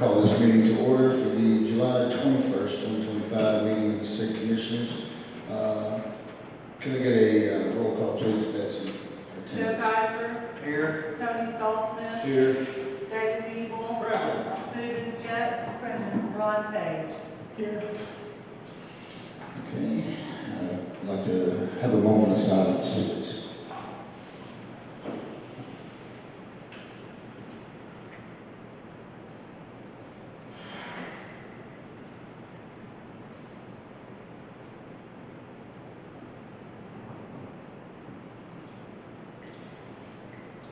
Call this meeting to order for the July 21st, 2025 meeting of the City Commissioners. Can I get a roll call, please, Betsy? Joe Kaiser. Here. Tony Stallsmith. Here. David Eagle. Present. Susan Jett. Present. Ron Page. Here. Okay. I'd like to have a moment of silence, please.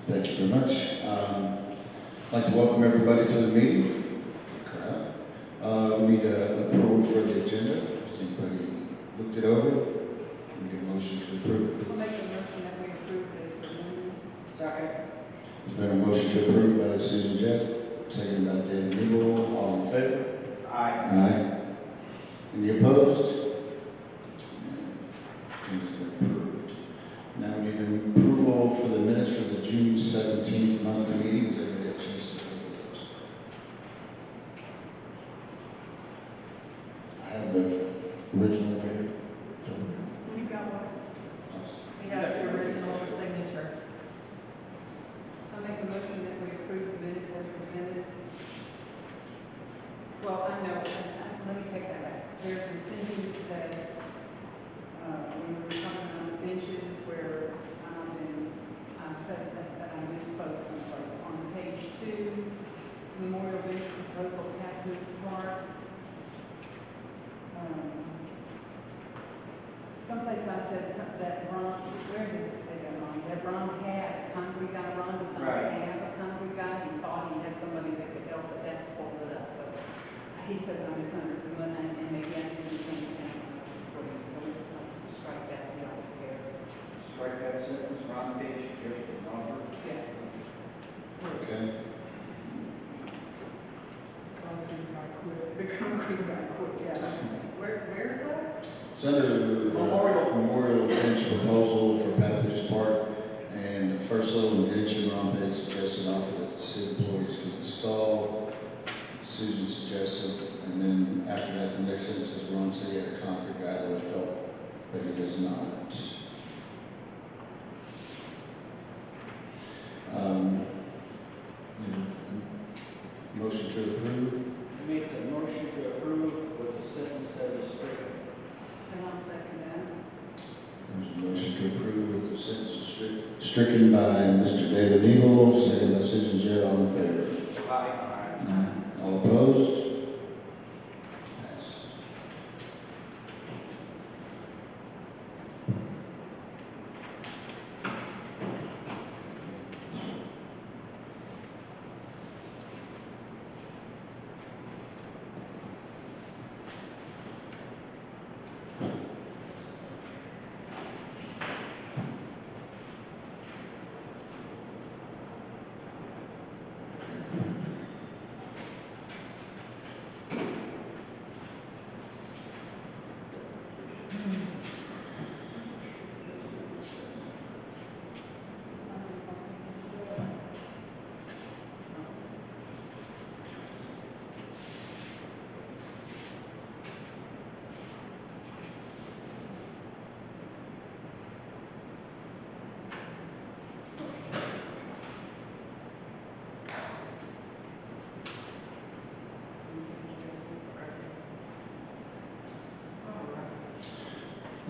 Thank you very much. I'd like to welcome everybody to the meeting. We need approval for the agenda. Has anybody looked it over? Can we get a motion to approve? I'll make a motion that we approve this. Second. There's been a motion to approve by Susan Jett, seconded by David Eagle. All in favor? Aye. Aye. Any opposed? It has been approved. Now we need an approval for the minutes for the June 17th monthly meeting. Does everybody have a chance to look at those? I have the original here. You got one? He has the original for signature. I'll make a motion that we approve the minutes as presented. Well, I know, let me take that back. There's a sentence that, we were talking on the benches where, I said that I misspoke someplace. On page 2, Memorial Bench Proposal, Captain's Park. Someplace I said that Ron, where does it say that Ron? That Ron had a concrete guy. Ron does not Right. have a concrete guy. He thought he had somebody that could help, but that's pulled it up. So he says I'm just under the moon, and maybe I didn't think that. So we'll strike that deal there. Strike that sentence, Ron Page, just an offer. Yeah. Okay. The concrete guy quit, yeah. Where is that? It's under Memorial Bench proposal for Pappage Park, and the first little indention Ron Page suggested offer that the city employees could install. Susan suggested, and then after that, the next sentence is Ron said he had a concrete guy that would help, but he does not. Motion to approve. Make the motion to approve with the sentence that is stricken. And I'll second that. There's a motion to approve with the sentence stricken by Mr. David Eagle, seconded by Susan Jett. All in favor? Aye. All opposed? Pass.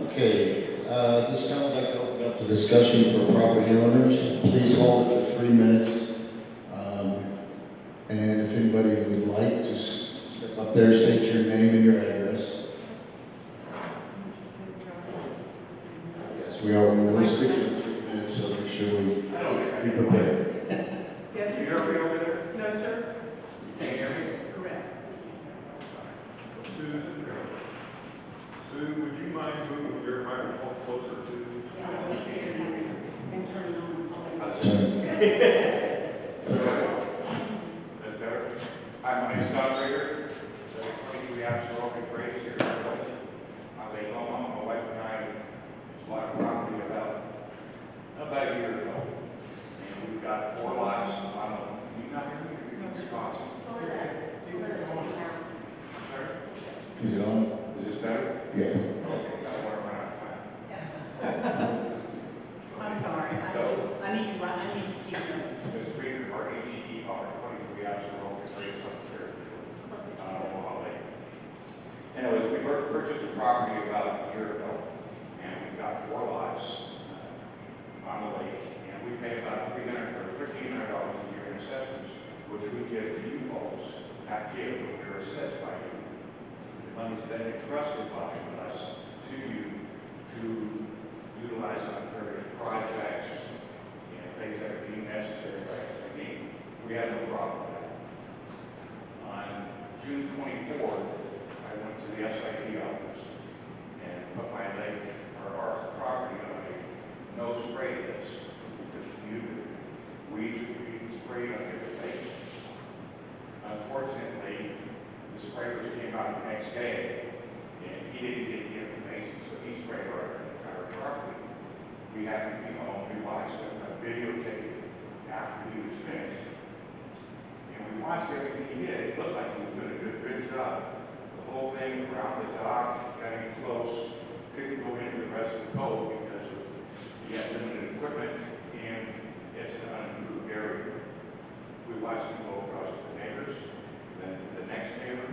Okay, this time I'd like to open up the discussion for property owners. Please hold it for 3 minutes. And if anybody would like, just step up there, state your name and your address. Yes, we are. We're sticking to 3 minutes, so make sure we be prepared. Yes, Can you hear me over there? No, sir. Can you hear me? Correct. Sue, would you mind moving your microphone closer to? And turn it on. That's better? Hi, my name is Don Rader, 23 Absalom Road, Is it on? Is this better? Yeah. Okay, I don't want to run out of time. I'm sorry, I need to keep notes. Mr. Speaker, our HED are 23 hours a row, it's raised on the Fairfield, Omaha Lake. Anyways, we purchased a property about a year ago, and we've got 4 lots on the lake, and we pay about $1,500 a year in assessments, which we give to you folks at Gale, which are assessed by you. The money's then entrusted by us to you to utilize on various projects and things that are deemed necessary by SID. We have no problem with that. On June 24th, I went to the SID office and put my lake or our property on a no spray list. We sprayed on different things. Unfortunately, the sprayers came out the next day and he didn't get the information, so he sprayed our entire property. We happened to be home, we watched a videotape after he was finished. And we watched everything he did. It looked like he was doing a good job. The whole thing around the dock, getting close, couldn't go into the rest of the cove because he had limited equipment and it's an unimproved area. We watched him go across to the neighbors, then to the next neighbor.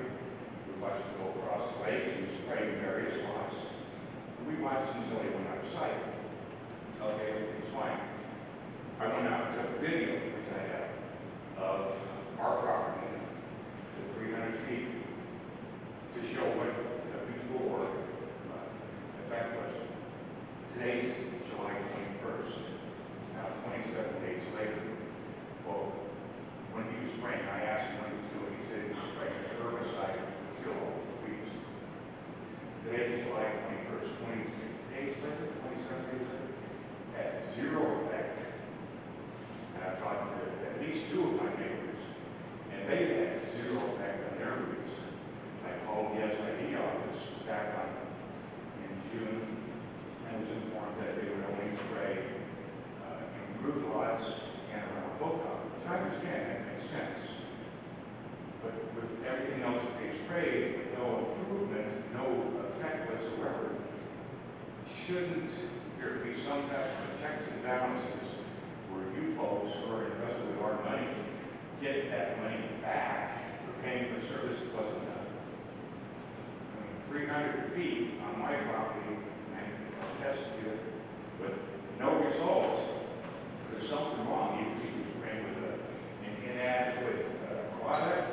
We watched him go across the lake and spray various lots. We watched until he went out of sight. Okay, everything's fine. I went out and took a video, which I have, of our property to 300 feet to show what the before effect was. Today's July 21st. Now 27 days later. Well, when he was spraying, I asked him what he was doing. He said he was spraying a herbicide to kill all the weeds. Today is July 21st, 26 days later, 27 days later, had 0 effect. And I talked to at least 2 of my neighbors, and they had 0 effect on their weeds. I called the SID office back in June and was informed that they would only spray improved lots and around both properties. I understand, that makes sense. But with everything else that they sprayed, with no improvement, no effect whatsoever, shouldn't there be some type of protective balances where you folks who are invested with our money get that money back for paying for service that wasn't done? I mean, 300 feet on my property, and I can attest to it, with no result. There's something wrong. Either he was spraying with an inadequate product,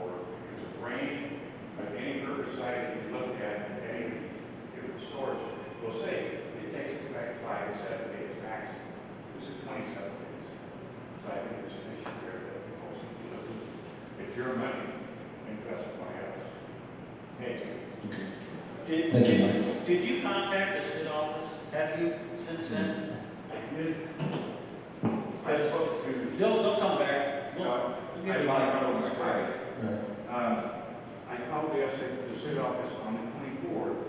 or because of rain, but any herbicide that you look at any different source will say it takes effect 5 to 7 days maximum. This is 27 days. So I think there's an issue there that the folks need to look at. It's your money invested by us. Thank you. Thank you, Mike. Did you contact the SID office? Have you since then? I spoke to. Don't come back. I Give it want to back. know my right. Right. I called the SID office on the 24th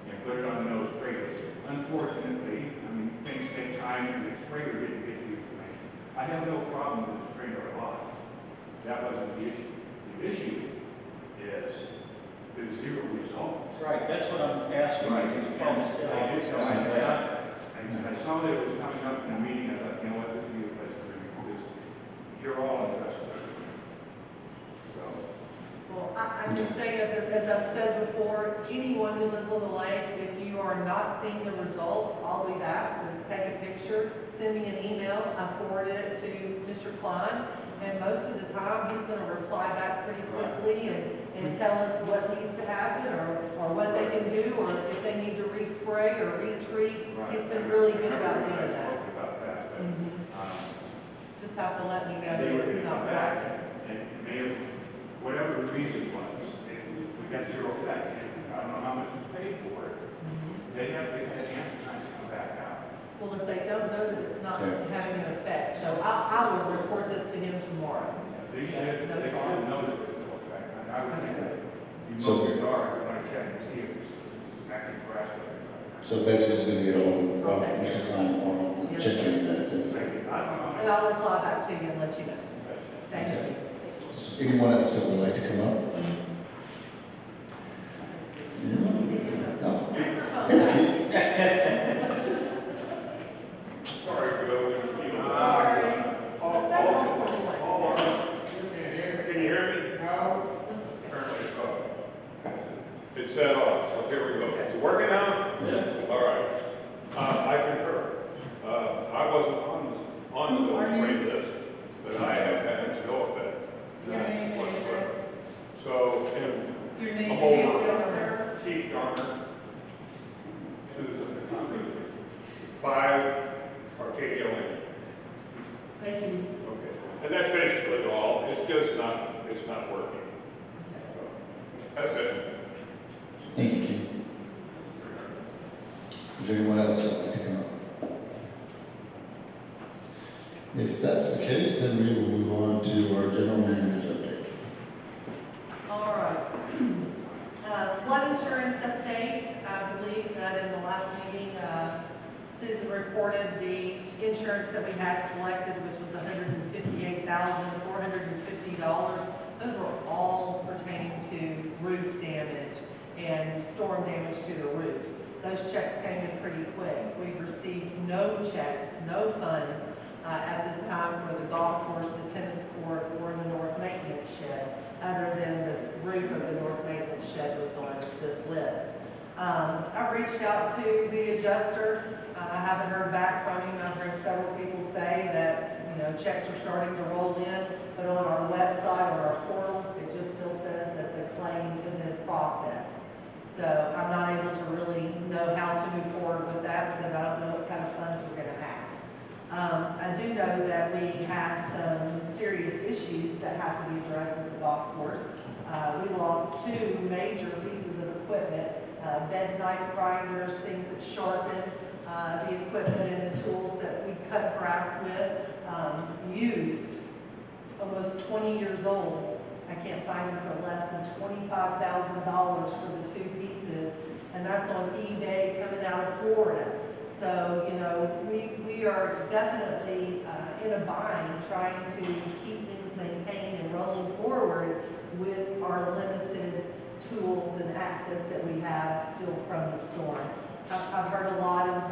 and put it on the no spray list. Unfortunately, I mean, things take time and the sprayer didn't get the information. I have no problem with spraying our lot. That wasn't the issue. The issue is there's 0 results. Right, that's what I'm asking. Right. Did you call the SID office? I saw that it was coming up in a meeting. I thought, you know what, this would be a place to bring it, because you're all interested. So, Well, I can say, as I've said before, anyone who lives on the lake, if you are not seeing the results, all we've asked is take a picture, send me an email, I forwarded it to Mr. Klein, and most of the time, he's going to reply back pretty quickly and tell us what needs to happen, or what they can do, or if they need to respray or retreat. right. He's been really good about I doing that. spoke about that, but, Just have to let me know they were that it's going to come not back, working. and it may have, whatever the reason was, we got 0 effect. I don't know how much was paid for it. They had ample time to come back out. Well, if they don't know that it's not Yeah. having an effect, so I will report this to him tomorrow. They should know that there's no effect. I would think that if you So- mow your yard, you want to check and see if it's active grass. So Betsy's going to get on with Okay. Mr. Klein tomorrow and Yes, check sir. into that. I don't know. And I'll reply back to you and let you know. Thank you. Anyone else that would like to come up? it's not working. That's it. Thank you, Ken. Is there anyone else that'd like to come up? If that's the case, then we will move on to our general manager's update. All right. Flood insurance update. I believe that in the last meeting, Susan reported the insurance that we had collected, which was $158,450. Those were all pertaining to roof damage and storm damage to the roofs. Those checks came in pretty quick. We've received no checks, no funds at this time for the golf course, the tennis court, or the north maintenance shed, other than this roof of the north maintenance shed was on this list. I've reached out to the adjuster. I haven't heard back from him. I've heard several people say that, checks are starting to roll in, but on our website or our portal, it just still says that the claim is in process. So I'm not able to really know how to move forward with that because I don't know what kind of funds we're going to have. I do know that we have some serious issues that have to be addressed with the golf course. We lost 2 major pieces of equipment, bed knife grinders, things that sharpen the equipment and the tools that we cut grass with, used, almost 20 years old. I can't find them for less than $25,000 for the 2 pieces, and that's on eBay coming out of Florida. So, we are definitely in a bind trying to keep things maintained and rolling forward with our limited tools and access that we have still from the storm. I've heard a lot of,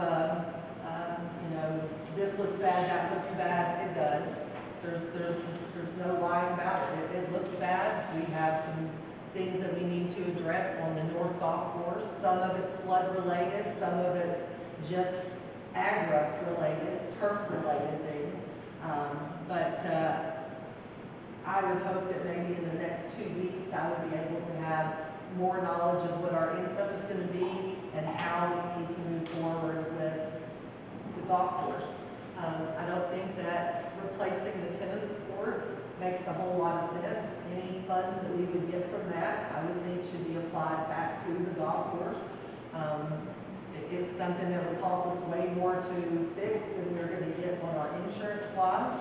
this looks bad, that looks bad. It does. There's no lying about it. It looks bad. We have some things that we need to address on the north golf course. Some of it's flood related, some of it's just agri-related, turf-related things. But I would hope that maybe in the next 2 weeks I would be able to have more knowledge of what our income is going to be and how we need to move forward with the golf course. I don't think that replacing the tennis court makes a whole lot of sense. Any funds that we would get from that, I would think should be applied back to the golf course. It's something that would cost us way more to fix than we're going to get on our insurance wise.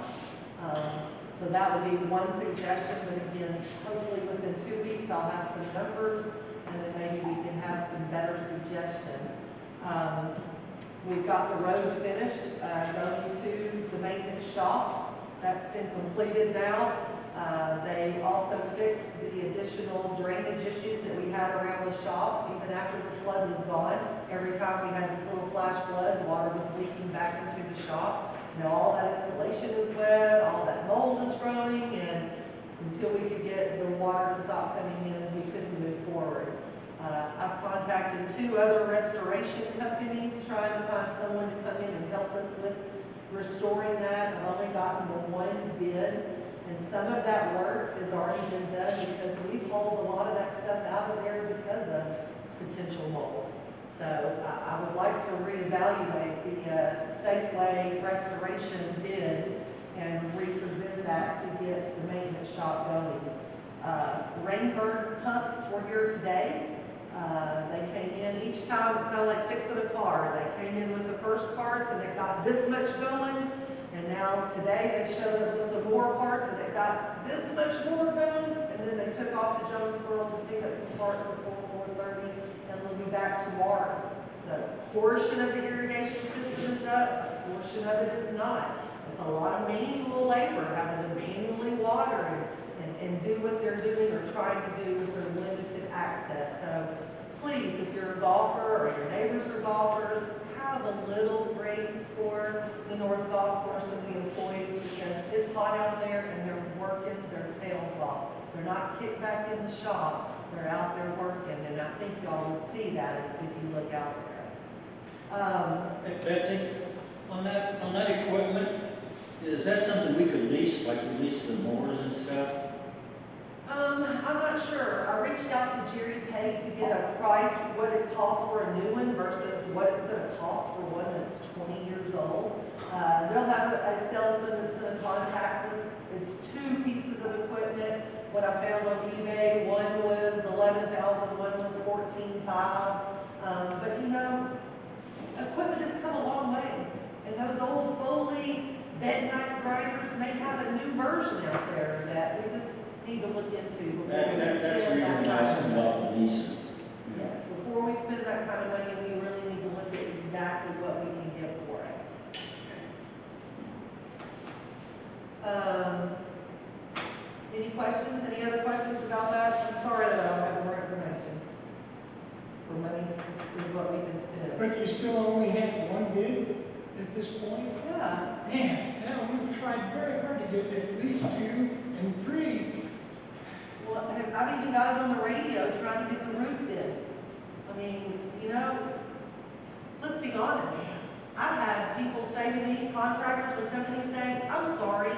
So that would be one suggestion, but again, hopefully within 2 weeks I'll have some numbers and then maybe we can have some better suggestions. We've got the road finished, going to the maintenance shop. That's been completed now. They also fixed the additional drainage issues that we had around the shop. Even after the flood was gone, every time we had these little flash floods, water was leaking back into the shop. All that insulation is wet, all that mold is growing, and until we could get the water to stop coming in, we couldn't move forward. I've contacted 2 other restoration companies trying to find someone to come in and help us with restoring that. I've only gotten the 1 bid. And some of that work has already been done because we've hauled a lot of that stuff out of there because of potential mold. So I would like to reevaluate the Safeway restoration bid and represent that to get the maintenance shop going. Rainbird pumps were here today. They came in each time. It's kind of like fixing a car. They came in with the first parts and they got this much going. And now today they showed up with some more parts and they got this much more going. And then they took off to Jonesboro to pick up some parts before 4:30 and they'll be back tomorrow. So a portion of the irrigation system is up, a portion of it is not. It's a lot of manual labor, having to manually water and do what they're doing or trying to do with their limited access. So please, if you're a golfer or your neighbors are golfers, have a little grace for the North Golf Course and the employees because it's hot out there and they're working their tails off. They're not kicked back in the shop, they're out there working, and I think y'all would see that if you look out there. Hey, Betsy, on that equipment, is that something we could lease, like we lease the mowers and stuff? I'm not sure. I reached out to Jerry Pate to get a price, what it costs for a new one versus what it's going to cost for one that's 20 years old. They'll have a salesman that's going to contact us. It's 2 pieces of equipment. 14.5. But you know, equipment has come a long ways. And those old Foley bed night grinders may have a new version out there that we just need to look into before we That's the spend reason that I asked kind of money. about the leasing. Yes, before we spend that kind of money, we really need to look at exactly what we can get for it. Any questions, any other questions about that? I'm sorry that I don't have more information. For money is what we can spend. But you still only have one bid at this point? Yeah, Man, now we've tried very hard to get at least 2 and 3. well, I've even got it on the radio trying to get the roof bids. I mean, you know, let's be honest. I've had people say to me, contractors and companies saying, I'm sorry,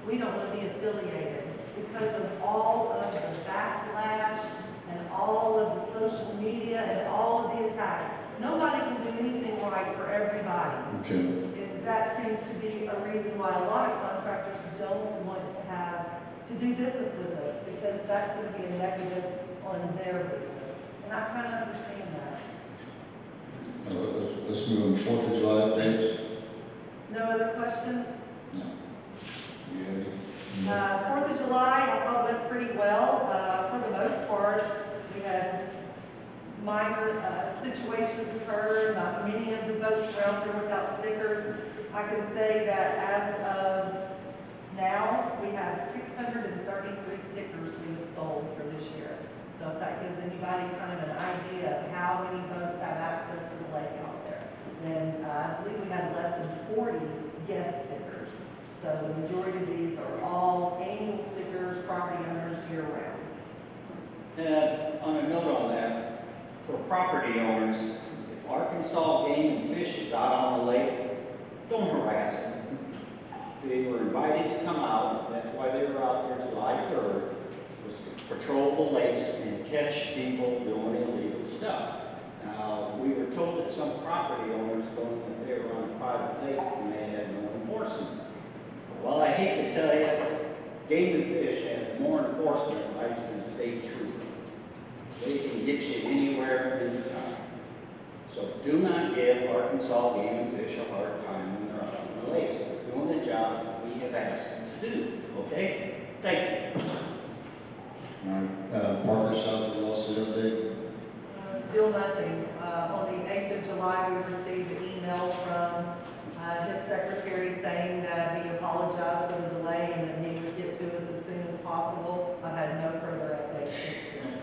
we don't want to be affiliated because of all of the backlash and all of the social media and all of the attacks. Nobody can do anything right for everybody. Okay. And that seems to be a reason why a lot of contractors don't want to do business with us, because that's going to be a negative on their business. And I kind of understand that. Let's move on, 4th of July updates. No other questions? No. You have any? 4th of July, I thought went pretty well. For the most part, we had minor situations occur. Not many of the boats were out there without stickers. I can say that as of now, we have 633 stickers we have sold for this year. So if that gives anybody kind of an idea of how many boats have access to the lake out there, then I believe we had less than 40 guest stickers. So the majority of these are all annual stickers, property owners year round. And on a note on that, for property owners, if Arkansas Game and Fish is out on the lake, don't harass them. They were invited to come out, that's why they were out there July 3rd, was to patrol the lakes and catch people doing illegal stuff. Now, we were told that some property owners thought that they were on a private lake and they had no enforcement. Well, I hate to tell you, Game and Fish has more enforcement rights than state trooper. They can get you anywhere, anytime. So do not give Arkansas Game and Fish a hard time when they're out on the lakes. They're doing the job we have asked them to do, okay? Thank you. All right, Parker South lawsuit update. Still nothing. On the 8th of July, we received an email from his secretary saying that he apologized for the delay and that he would get to us as soon as possible. I've had no further updates since then.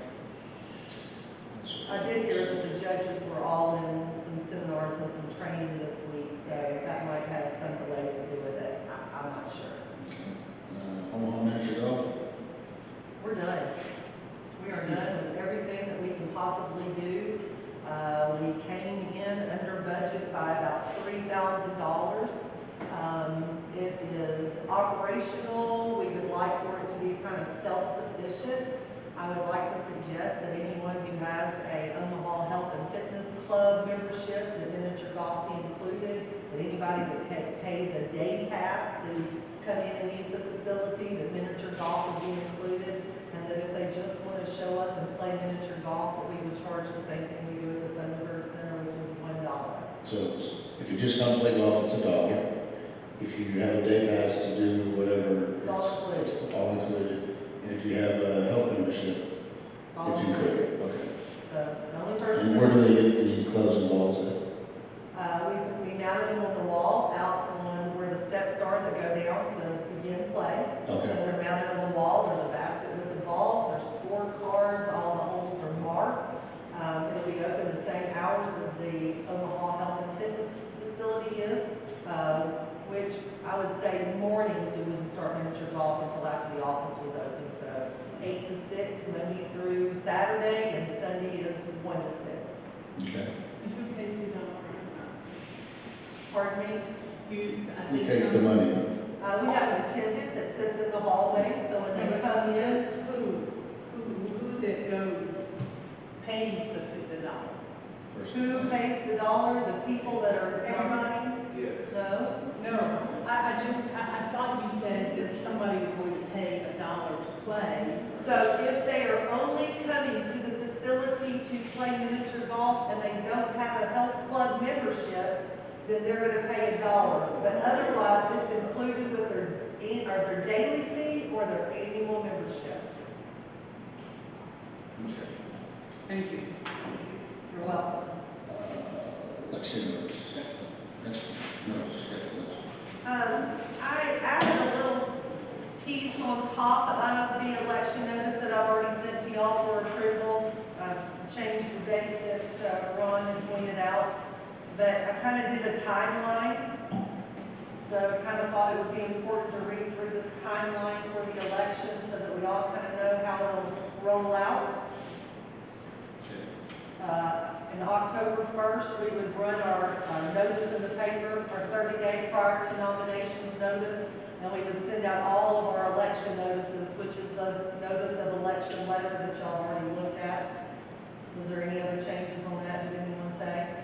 I did hear that the judges were all in some seminars and some training this week, so that might have some delays to do with it. I'm not sure. Okay. Omaha Miniature Golf. We're done. We are done with everything that we can possibly do. We came in under budget by about $3,000. It is operational. We would like for it to be kind of self-sufficient. I would like to suggest that anyone who has a Omaha Health and Fitness Club membership, that miniature golf be included, that anybody that pays a day pass to come in and use the facility, that miniature golf would be included, and that if they just want to show up and play miniature golf, that we would charge the same thing we do at the Thunderbird Center, which is $1. So if you just come play golf, it's $1. If you have a day pass to do whatever, It's all included. all included. And if you have a health membership, It's all it's included. Okay. So the only person. And where do they get the clubs and balls at? We mounted them on the wall out on where the steps are that go down to begin play. Okay. So they're mounted on the wall. There's a basket with the balls. There's scorecards. All the holes are marked. It'll be open the same hours as the Omaha Health and Fitness facility is, which I would say mornings we wouldn't start miniature golf until after the office was open. So 8 to 6, Monday through Saturday, and Sunday is 1 to 6. Okay. And who pays the $1? Pardon me? I Who think takes the some- money? We have an attendant that sits in the hallway, so when they come in, Who that goes, pays the $1? First. who pays the dollar? The people that are. Everybody? No? No, I thought you said that somebody was going to pay $1 to play. So if they are only coming to the facility to play miniature golf and they don't have a health club membership, then they're gonna pay $1. But otherwise, it's included with their daily fee or their annual membership. Okay. Thank you. You're welcome. Election notice. Next one. Notice, yeah, election. I added a little piece on top of the election notice that I've already sent to y'all for approval. Changed the date that Ron had pointed out, but I kind of did a timeline. So I kind of thought it would be important to read through this timeline for the election so that we all kind of know how it'll roll out. In October 1st, we would run our notice in the paper, our 30-day prior to nominations notice, and we would send out all of our election notices, which is the notice of election letter that y'all already looked at. Was there any other changes on that? Did anyone say?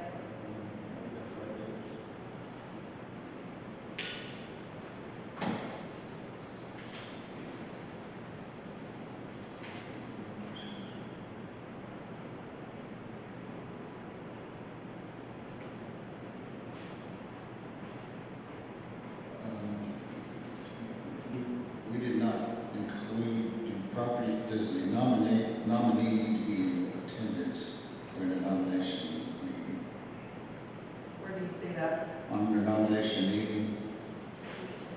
We did not include the property, does the nominee need to be in attendance during the nomination meeting? Where do you see that? On your nomination meeting,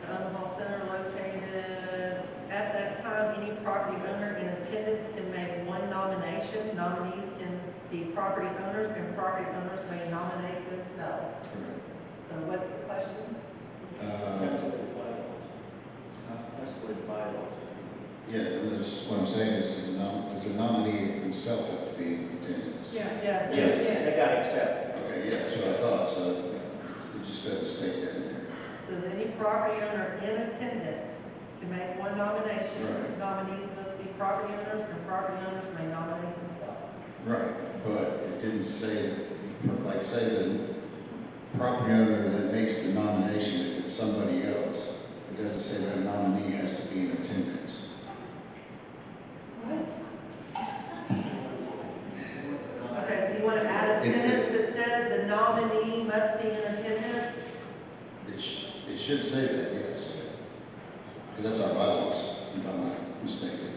Hall Center located, at that time, any property owner in attendance can make one nomination. Nominees can be property owners, and property owners may nominate themselves. correct. So what's the question? That's the way the bylaws. That's the way the bylaws. Yeah, and there's, what I'm saying is does the nominee himself have to be in attendance? Yeah. Yes. Yes, they got accepted. Okay, yeah, that's what I thought, so it just doesn't state that in there. Says any property owner in attendance can make one nomination. Right. Nominees must be property owners, and property owners may nominate themselves. Right, but it didn't say, like, say the property owner that makes the nomination, if it's somebody else, it doesn't say that nominee has to be in attendance. What? Okay, so you want to add a sentence that says the nominee must be in attendance? It should say that, yes. Because that's our bylaws, if I'm not mistaken.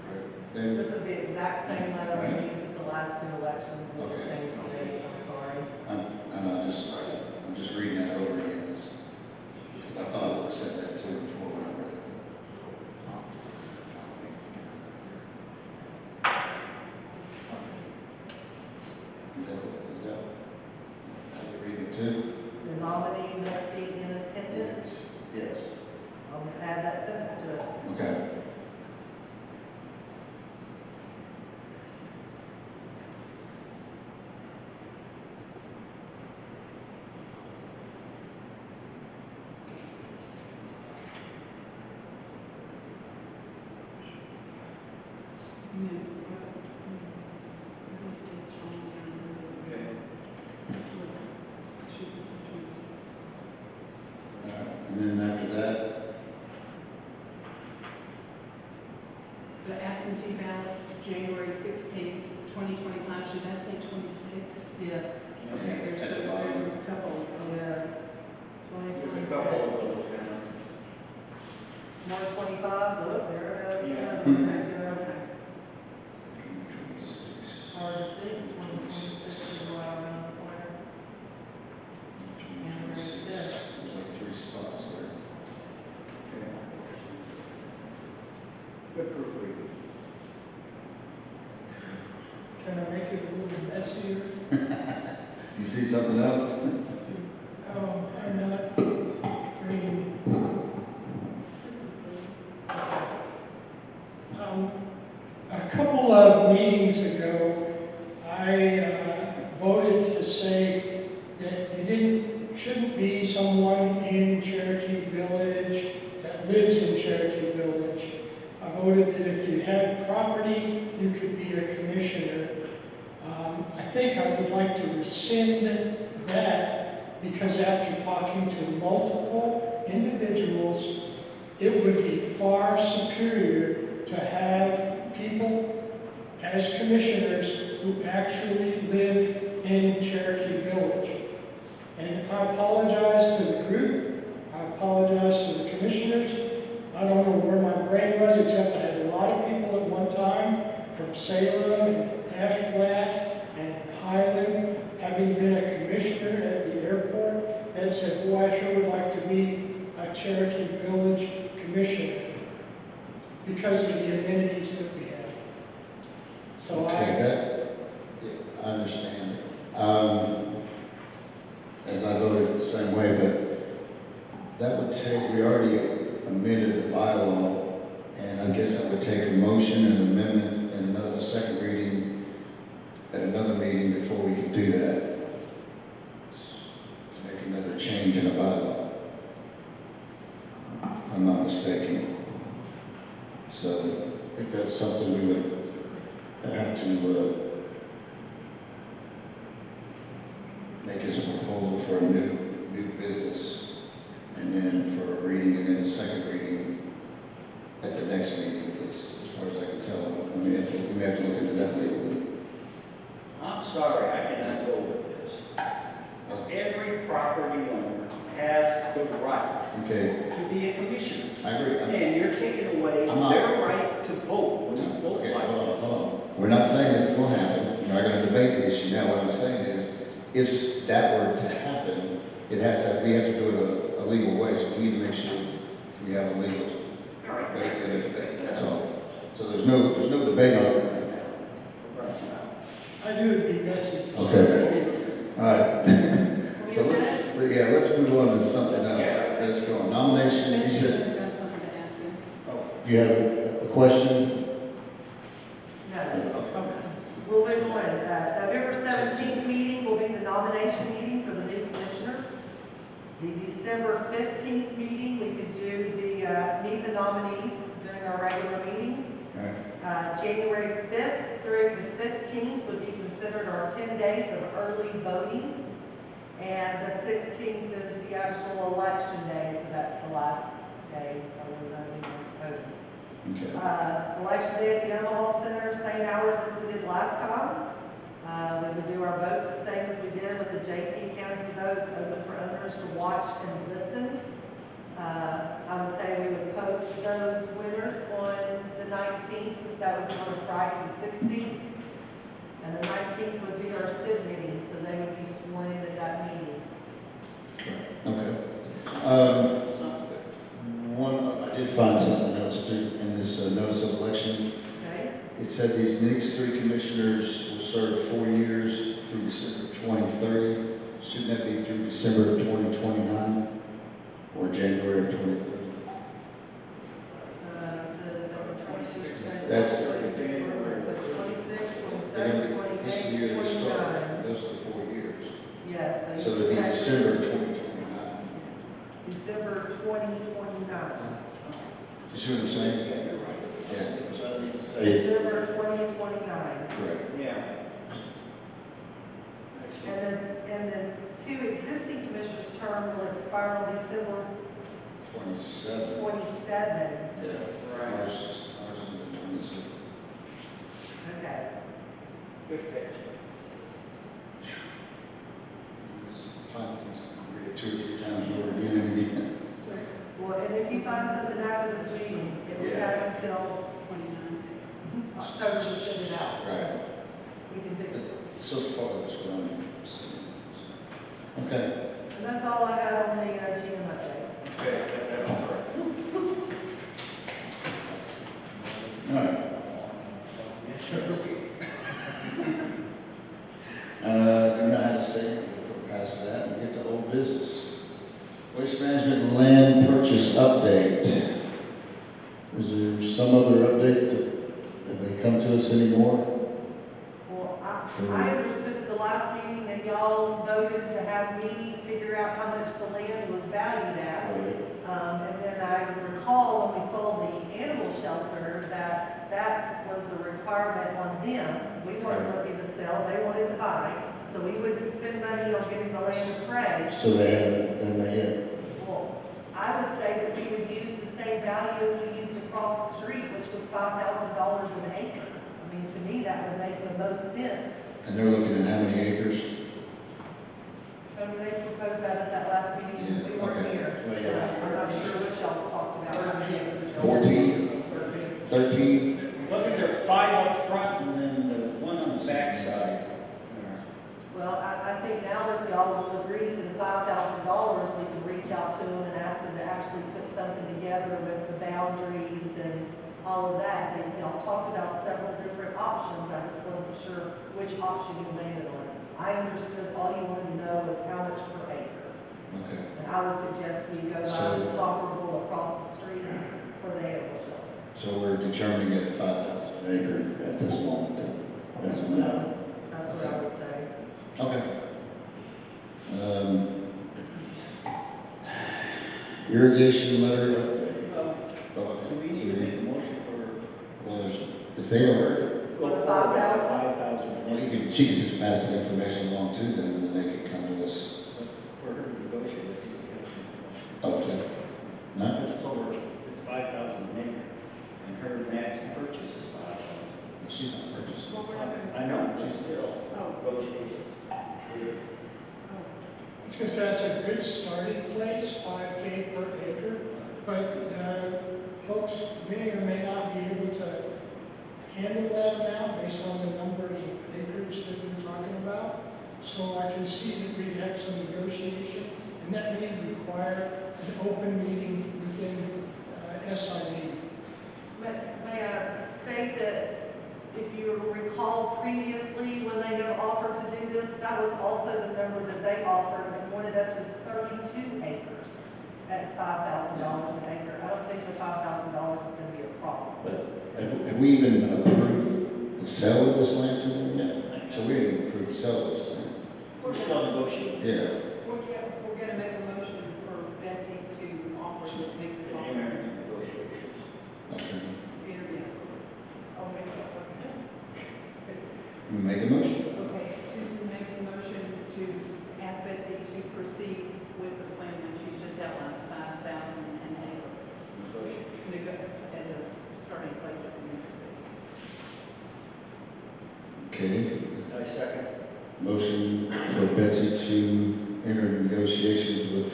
Correct. David? This is the exact same letter we used at the last two elections, and we just Okay. changed the dates, I'm sorry. I'm just reading that over again. Because I thought it said that too before when I read it. Is that, are you reading it too? The nominee must be in attendance. Yes. I'll just add that sentence to it. Okay. Okay. And then after that, The absentee ballots, January 16th, 2025, should that say 26? Yes. Okay, there's At the there's bottom. a couple of Yes. There's a couple of those down. More 25s, oh, there it is. Yeah. Okay. Hard to think, 2026 is right around the corner. There's like 3 spots there. Okay. Good proofreading. Can I make it a little messier? You see something else? I'm not reading. A couple of meetings ago, I voted to say that shouldn't be someone in Cherokee Village that lives in Cherokee Village. I voted that if you had property, you could be a commissioner. I think I would like to rescind that because after talking to multiple individuals, it would be far superior to have people as commissioners who actually live in Cherokee Village. And I apologize to the group, I apologize to the commissioners. I don't know where my brain was, except I had a lot of people at one time from Salem and Ash Flat and Highland, having been a commissioner at the airport, that said, boy, I sure would like to be a Cherokee Village commissioner because of the amenities that we have. So Okay, I understand. As I voted the same way, but that would take, we already amended the bylaw, and I guess that would take a motion and amendment and another second reading at another meeting before we could do that. To make another change in the bylaw, if I'm not mistaken. So I think that's something we would have to make as a proposal for a new business, and then for a reading, and then a second reading at the next meeting, as far as I can tell. I mean, we have to look into that legally. I'm sorry, I cannot go with this. Every property owner has the right Okay, to be a commissioner. I agree. And you're taking away I'm not- their right to vote, to vote Okay, like hold on, this. hold on. We're not saying this is going to happen. We're not going to debate the issue now. What I'm saying is, if that were to happen, we have to do it a legal way, so we need to make sure we have a legal All right. way to debate, that's all. So there's no debate on it right I knew it'd be messy. now. Okay, all right. So let's move on to something else. Let's go on. Nomination, you said, I've got something to ask you. you have a question? No. We'll move on. November 17th meeting will be the nomination meeting for the new commissioners. The December 15th meeting, we could do the, meet the nominees during our regular meeting. All right. January 5th through the 15th would be considered our 10 days of early voting. And the 16th is the actual election day, so that's the last day of voting. Okay. Election day at the Omaha Center, same hours as we did last time. We would do our votes the same as we did with the JP County votes, open for owners to watch and listen. I would say we would post those winners on the 19th, since that would be on Friday the 16th. And the 19th would be our CID meeting, so they would be sworn in at that meeting. Okay. Sounds good. I did find something else too in this notice of election. Okay? It said these next three commissioners will serve 4 years through December 2030. Shouldn't that be through December of 2029 or January of 2030? Says over 26. That's- 26, 27, This is the year 28, they start. 29. Those are the 4 years. Yes, so you So it'd be could say December 2029. December 2029. You see what I'm saying? Yeah. So that means to say. December 2029. Correct. Yeah. And the two existing commissioners' term will expire on December 27. 27. Yeah. Right. Ours is the 27. Okay. Good catch. Fine. Read it 2 or 3 times over again and again. Well, and if you find something after this meeting, it will have until 29. October to send it out. So Right. we can fix it. So far, that's what I'm seeing. Okay. And that's all I have on the GM update. Okay, that's all right. All right. Do not have to stay, we'll go past that and get to old business. Waste management and land purchase update. Is there some other update that, have they come to us anymore? Well, I understood at the last meeting that y'all voted to have me figure out how much the land was valued at. And then I recall when we sold the animal shelter that that was a requirement on them. We weren't looking to sell, they wanted to buy. So we wouldn't spend money on getting the land appraised. So they haven't done that yet? Well, I would say that we would use the same value as we used across the street, which was $5,000 an acre. I I mean, to me, that would make the most sense. And they're looking at how many acres? Remember they proposed that at that last meeting? Yeah, We weren't okay. here, Well, so yeah, that's I'm not sure what y'all talked about. How many acres y'all- 14? 13? Wasn't there 5 up front and then the one on the back side? Well, I think now if y'all will agree to the $5,000, we can reach out to them and ask them to actually put something together with the boundaries and all of that. And y'all talked about several different options. I just wasn't sure which option you landed on. I understood all you wanted to know was how much per acre. Okay. And I would suggest we go by the comparable across the street for the animal shelter. So we're determining at 5,000 an acre at this moment, then? That's now. That's what I would say. Okay. Irrigation letter update. Do we need to make a motion for? Well, there's, if they don't, For the 5,000? 5,000. well, she can just pass the information along to them, and then they can come to us. For her to negotiate. Okay. No? Because it's over, it's 5,000 an acre, and her max purchase is 5,000. She's not purchasing. Well, we're not gonna. I know, but still, Oh, negotiations. oh. Because that's a good starting place, 5K per acre, but folks may or may not be able to handle that amount based on the number of acres that we're talking about. So I can see that we have some negotiation, and that may require an open meeting within SID. May I state that if you recall previously, when they have offered to do this, that was also the number that they offered and wanted up to 32 acres at $5,000 an acre. I don't think the $5,000 is going to be a problem. But have we even approved the sale of this land to them yet? So we didn't approve the sale of this land. We're still negotiating. Yeah. We're gonna make a motion for Betsy to offer to make this offer. Negotiations. Okay. Interview. I'll make that, okay. We make a motion? Okay, Susan makes a motion to ask Betsy to proceed with the plan that she's just outlined, 5,000 an acre. As a starting place at the next bid. Okay. I second. Motion for Betsy to enter negotiations with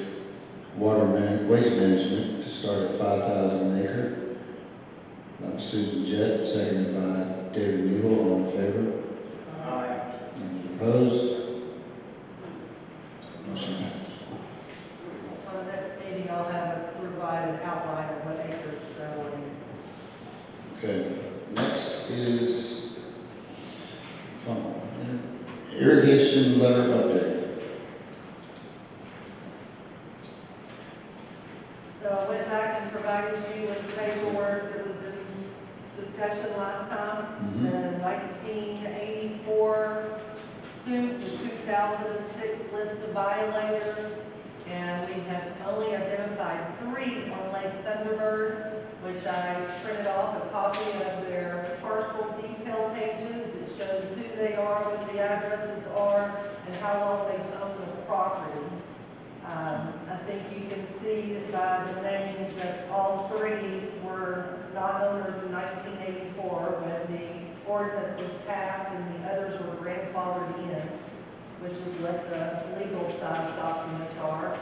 waste management to start at 5,000 an acre. By Susan Jett, seconded by David Neville. All in favor? Aye. Any opposed? Motion passes. On the next meeting, I'll have provide an outline of what acres they're wanting. Okay, next is irrigation letter update. So I went back and provided you with paperwork that was in discussion last time. The 1984 suit, the 2006 list of violators, and we have only identified 3 on Lake Thunderbird, which I printed off a copy of their parcel detail pages that shows who they are, what the addresses are, and how long they've owned the property. I think you can see by the names that all 3 were not owners in 1984 when the ordinance was passed, and the others were grandfathered in, which is what the legal size documents are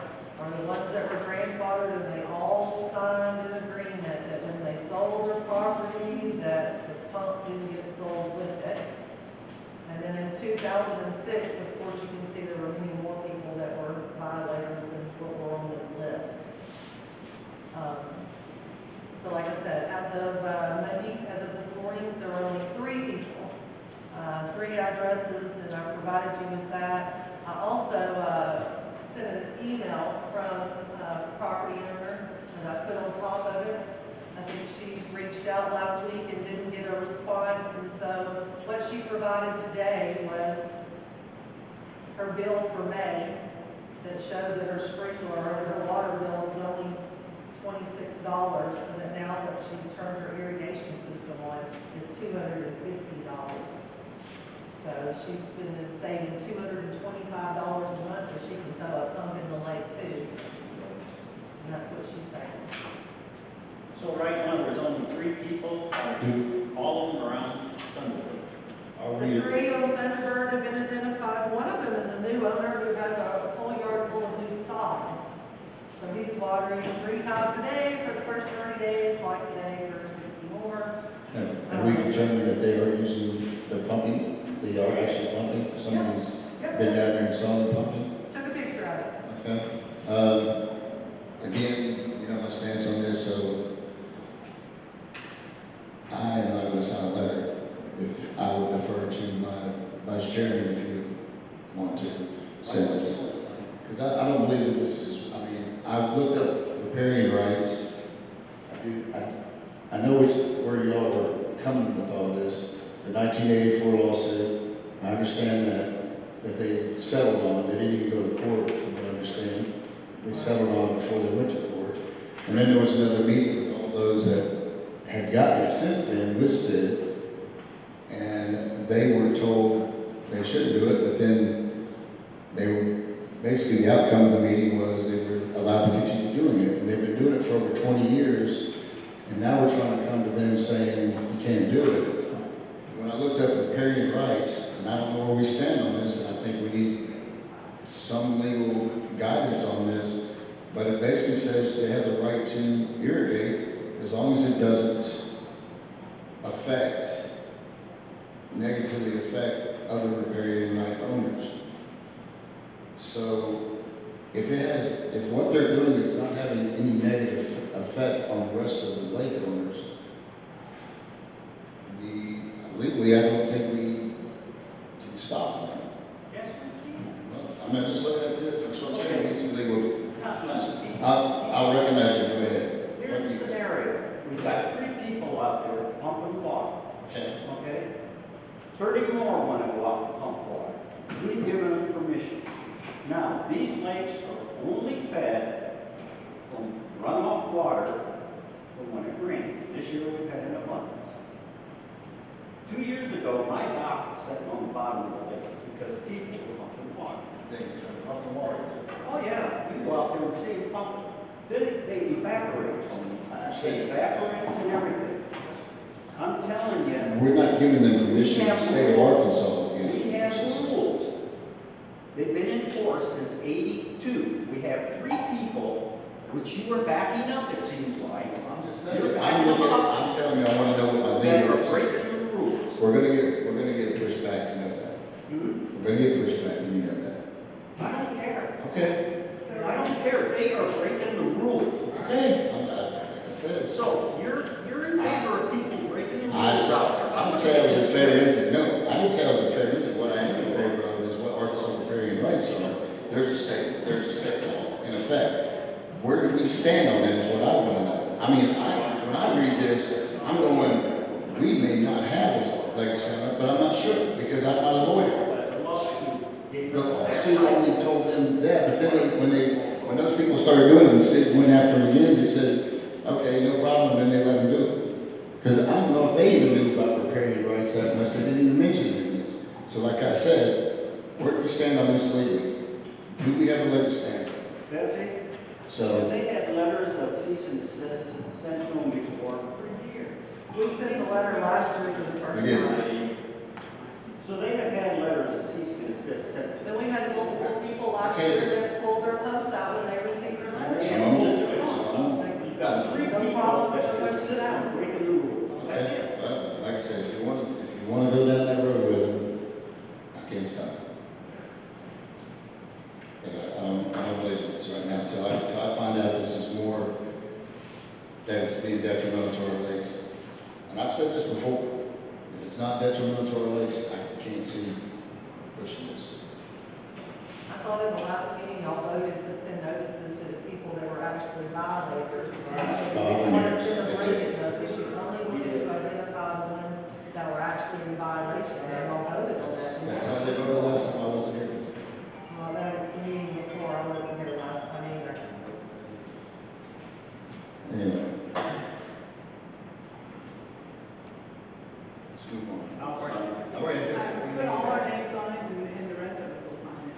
the ones that were grandfathered, and they all signed an agreement that when they sold their property, that the pump didn't get sold with it. And then in 2006, of course, you can see there were many more people that were violators than what were on this list. So like I said, as of Monday, as of this morning, there were only 3 people, 3 addresses, and I provided you with that. I also sent an email from a property owner that I put on top of it. I think she reached out last week and didn't get a response, and so what she provided today was her bill for May that showed that her sprinkler or her water bill was only $26, and that now that she's turned her irrigation system on, it's $250. So she's been saving $225 a month if she can throw a pump in the lake too. And that's what she's saying. So right now, there's only 3 people, all of them around Thunderbird. three on Thunderbird have been identified. One of them is a new owner who has a whole yard full of new sod. So he's watering 3 times a day for the first 30 days, twice a day for 60 more. Have we determined that they are using the pumping? They are actually pumping? Somebody's Yep, been down there and saw the pumping? took a picture of it. Okay. Again, you know my stance on this, so I am not going to sign a letter. If I would defer to my vice chairman if you want to send this. Because I don't believe that this is, I mean, I've looked up riparian rights. I know where y'all are coming with all this. The 1984 lawsuit, I understand that they settled on. They didn't even go to court, from what I understand. They settled on before they went to court. And then there was another meeting with all those that had gotten it since then with CID. And they were told they shouldn't do it, but then they were, basically the outcome of the meeting was they were allowed to continue doing it. And they've been doing it for over 20 years. And now we're trying to come to them saying you can't do it. When I looked up riparian rights, and I don't know where we stand on this, and I think we need some legal guidance on this, but it basically says they have the right to irrigate as long as it doesn't negatively affect other riparian right owners. So if what they're doing is not having any negative effect on the rest of the lake owners, legally, I don't think we can stop them. Yes, we can. I'm not just looking at this, that's what I'm saying, it's illegal. Not easy. I'll recognize you, go ahead. Here's the scenario. We've got 3 people out there pumping water, Okay. okay? 30 more want to go out and pump water. We've given them permission. Now, these lakes are only fed from runoff water from when it rains. This year we've had an abundance. 2 years ago, my dock was sitting on the bottom of the lake because people were pumping water. Oh yeah, you go out there and see them pump. They evaporate. They evaporate and everything. I'm telling you. We're not giving them permission in the state of Arkansas. We have rules. They've been in force since '82. We have 3 people, which you were backing up, it seems like. I'm just You're saying, backing them up. I'm telling you, I want to know what my That legal are is. breaking the rules. We're gonna get pushed back, you know that. We're gonna get pushed back, and you know that. I don't care. Okay. I don't care. They are breaking the rules. Okay. I said. So you're in favor of people breaking the rules I out there. didn't say I was in favor of, no, I didn't say I was in favor of it. What I am in favor of is what Arkansas riparian rights are. There's a state law in effect. Where do we stand on that is what I want to know. I mean, when I read this, I'm going, we may not have this legislation, but I'm not sure because I'm not a lawyer. The lawsuit gave The us that lawsuit right. only told them that, but then when those people started doing it, the city went after them again, they said, okay, no problem, then they let them do it. Because I don't know if they even knew about riparian rights that much, they didn't even mention it in this. So like I said, where do we stand on this legally? Do we have a leg to stand? That's it. So, They had letters of cease and desist sent to them before for years. We sent the letter last year for the first We did. time. So they have had letters of cease and desist sent to Then them. we had multiple people last Okay. year that pulled their pumps out when they received their letters. Some of them did. Some of them. You've got 3 No people problems, that no are questions asked. breaking the rules. That's Okay, it. well, like I said, if you want to go down that road with them, I can't stop. But I don't believe this right now until I find out this is more, that it's being detrimental to our lakes. And I've said this before, if it's not detrimental to our lakes, I can't see pushing this. I thought in the last meeting, y'all voted to send notices to the people that were actually violators. You didn't want to send a blanket notice, you only wanted to identify the ones that were actually in violation, and y'all voted on that. didn't That's you? how they voted last time I wasn't here. Well, that was the meeting before, I wasn't here last time either. Anyway. Let's move on. I'll sign it. All right. Put all our names on it and the rest of us will sign it.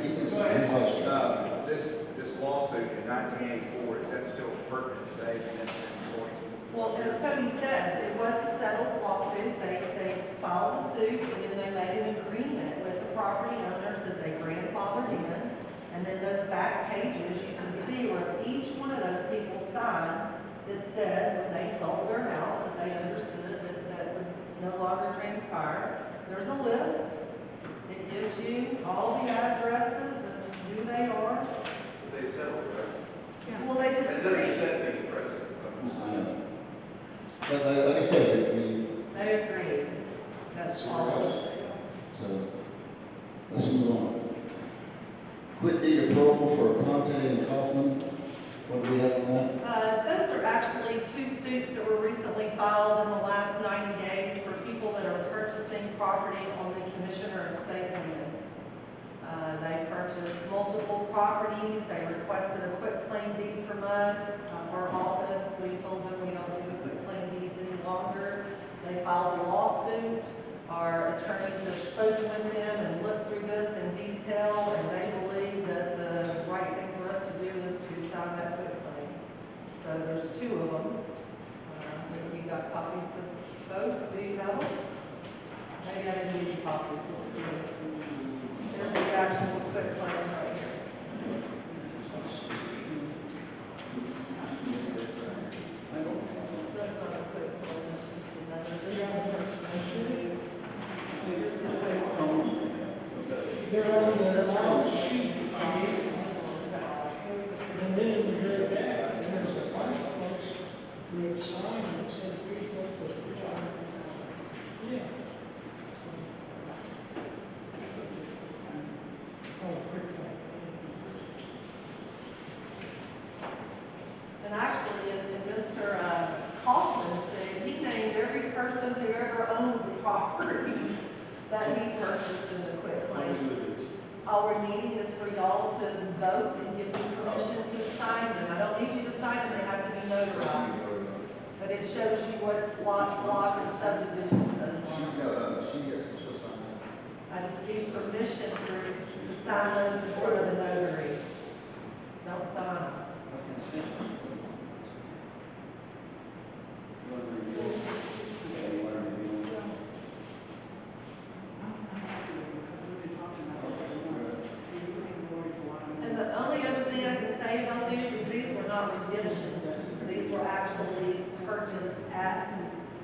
You can sign it. This lawsuit in 1984, is that still pertinent today from that standpoint? Well, as Tony said, it was a settled lawsuit, they filed the suit, and said when they sold their house, that they understood that would no longer transpire. There's a list. It gives you all the addresses and who they are. They settled, right? Well, they just It doesn't agreed. set any precedents, I'm just I saying. know. But like I said, I mean, They agreed. That's all I'm saying. so, let's move on. Quit deed approval for Ponte and Kaufman. What do we have on that? Those are actually two suits that were recently filed in the last 90 days for people that are purchasing property on the commissioner estate land. They purchased multiple properties. They requested a quitclaim deed from us, our office. We told them we don't do the quitclaim deeds any longer. They filed a lawsuit. Our attorneys have spoken with them and looked through this in detail, and they believe that the right thing for us to do is to sign that quitclaim. So there's two of them. You got copies of both? Do you have them? Maybe I didn't use the copies. Let's see. There's the actual quitclaim right here. That's not a quitclaim, that's just another. Here's the quitclaims. They're on the last sheet. And then in the very back, there's a bunch of folks who have signed and said, we want this required. Yeah. Oh, quick one. And actually, and Mr. Kaufman said he named every person who ever owned the property that he purchased in the quitclaims. All we're needing is for y'all to vote and give me permission to sign them. I don't need you to sign them, they have to be notarized. But it shows you what lot, block, and subdivision says on it. No, she gets, she'll sign it. I just need permission to sign those in front of the notary. Don't sign them. I was gonna say. And the only other thing I can say about these is these were not redemptions. These were actually purchased at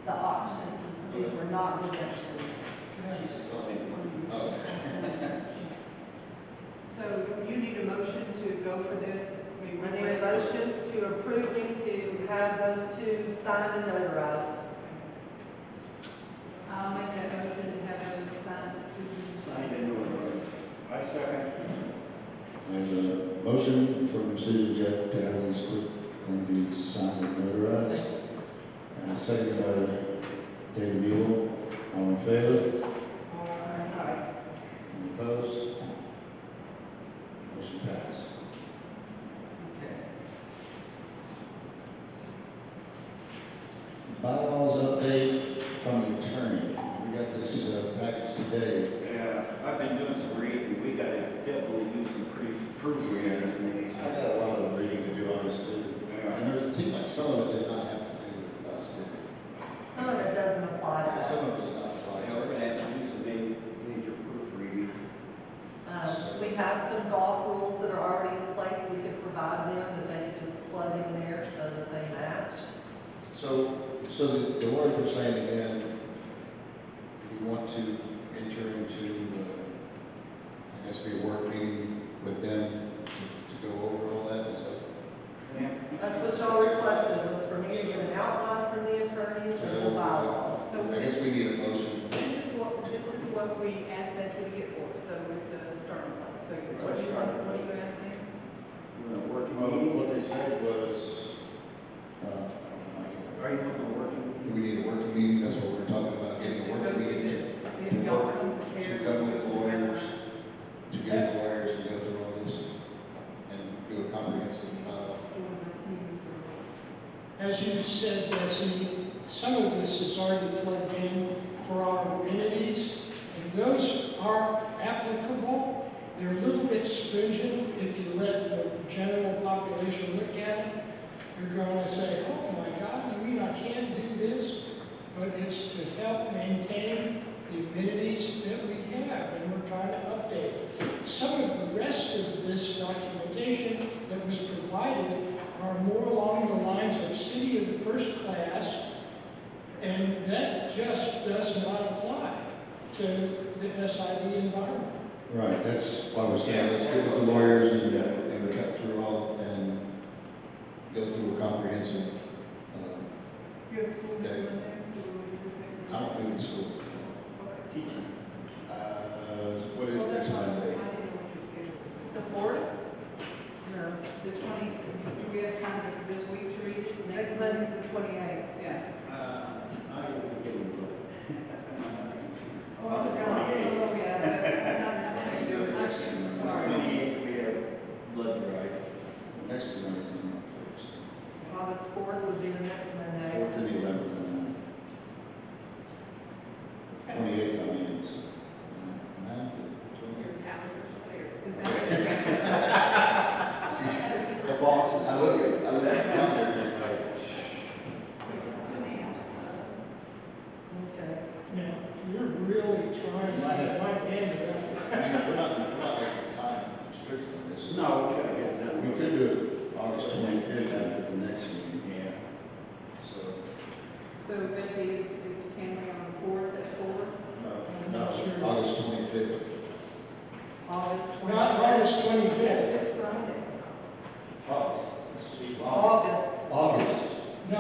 the auction. These were not redemptions. So you need a motion to go for this? I need a motion to approve me to have those two signed and notarized. I'll make that motion to have those signed, Susan. Signed and notarized. I second. There's a motion from Susan Jeff to have these quitclaim deeds signed and notarized. And a second by David Beal. All in favor? Any opposed? Motion passed. Bylaws update from the attorney. We got this package today. Yeah, I've been doing some reading, we gotta definitely do some proofreading. I got a lot of reading to do on this too. Yeah. And it seems like some of it did not have to do with us, did it? Some of it doesn't apply to Some of us. it does not apply Yeah, to we're gonna have to do some major proofreading. We have some golf rules that are already in place. We could provide them that they could just plug in there so that they match. So the words we're saying again, if you want to enter into, I guess, be a work meeting with them to go over all that, is that? Yeah. That's what y'all requested, was for me to get an outline from the attorneys and the bylaws. So I guess we need a motion. this is what we asked Betsy to get for, so it's a starting point. So what are you asking? We're gonna work Well, meeting. what they said was, Are you looking at working? do we need a working meeting? That's what we're talking about, getting Just a to go working through meeting. this. To If y'all work, come to prepared. come with lawyers, to get the lawyers to go through all this and do a comprehensive, As you said, Bessie, some of this is already plugged in for our amenities, and those are applicable. They're a little bit stringent if you let the general population look at it. You're going to say, oh my God, you mean I can't do this? But it's to help maintain the amenities that we have, and we're trying to update. Some of the rest of this documentation that was provided are more along the lines of city of the first class, and that just does not apply to the SID environment. Right, that's why we're saying, let's get with the lawyers and we cut through all, and go through a comprehensive, You have school this Okay. Monday? I don't do the school. Teacher. What is next Monday? The fourth? No, The 20, do we have time for this week to read it? next Monday's the 28th. Yeah. I will give them Oh, I forgot. Oh, yeah. I can't do it next Monday. Sorry. 28th, we have blood drive. Next Monday is not first. August 4th would be the next Monday. 4th and 11th and 28th, I'm in, so. 9th and 28th. Is that? The boss is. I look at the calendar and it's like, Okay. Now, you're really trying to get my hand I mean, we're not like time strict on this. No, we gotta get it done. We could do it August 25th after the next meeting, Yeah. so, So Betsy, can we on the 4th at 4? no, August 25th. August 25th. Not August 25th. This Friday. August. August. No.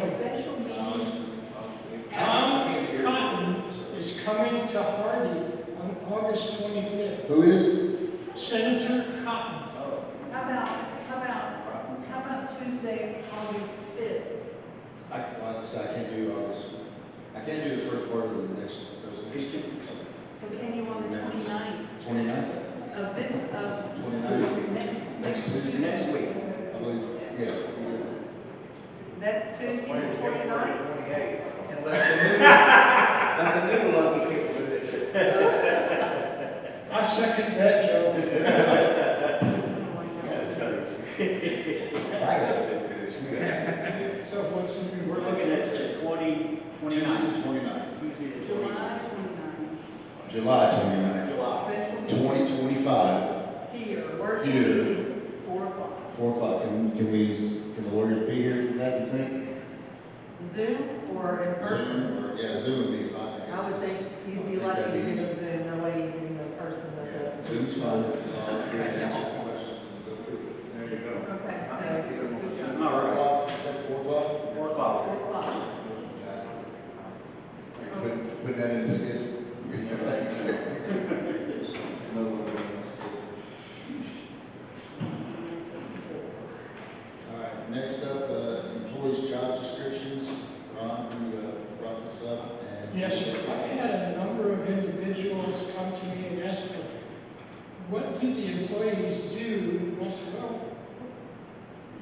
Special meeting. Tom Cotton is coming to Hardy on August 25th. Who is? Senator Cotton. How about Tuesday, August 5th? I can't do August. I can't do the first part of the next, those next two. So can you on the 29th 29th, of this, 29th, next Tuesday? Next week. I believe, yeah. Next Tuesday, the 29th. 28. Let the new lucky people do it. I second that, Joe. So what's the new We're looking at the 29th. 29th. Tuesday the July 29th. 29th. July 29th, July. Special meeting 2025, here, Working Here. meeting. 4 o'clock. 4 o'clock. Can the lawyers be here for that, you think? Zoom or in person? Zoom, or, yeah, Zoom would be fine. I would think you'd be lucky to get a Zoom, no way you can in person with it. Zoom's fine, I'll here to answer questions and go through it. There you go. Okay. All 4 right. o'clock, is that 4 o'clock? 4 o'clock. 4 o'clock. Put that in the schedule. Thanks. Another one on the schedule. All right, next up, employees' job descriptions. Ron, you brought this up, and. Yes, sir. I've had a number of individuals come to me and ask me, what do the employees do? And I said, well,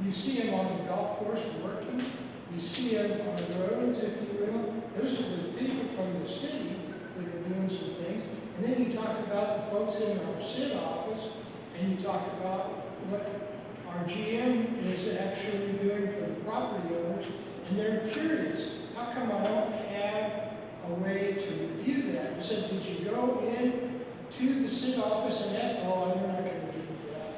you see them on the golf course working, you see them on the roads, if you will. Those are the people from the city that are doing some things. And then you talk about the folks in our CID office, and you talk about what our GM is actually doing for the property owners, and they're curious, how come I don't have a way to review that? I said, did you go in to the CID office and ask, oh, I'm not going to do that.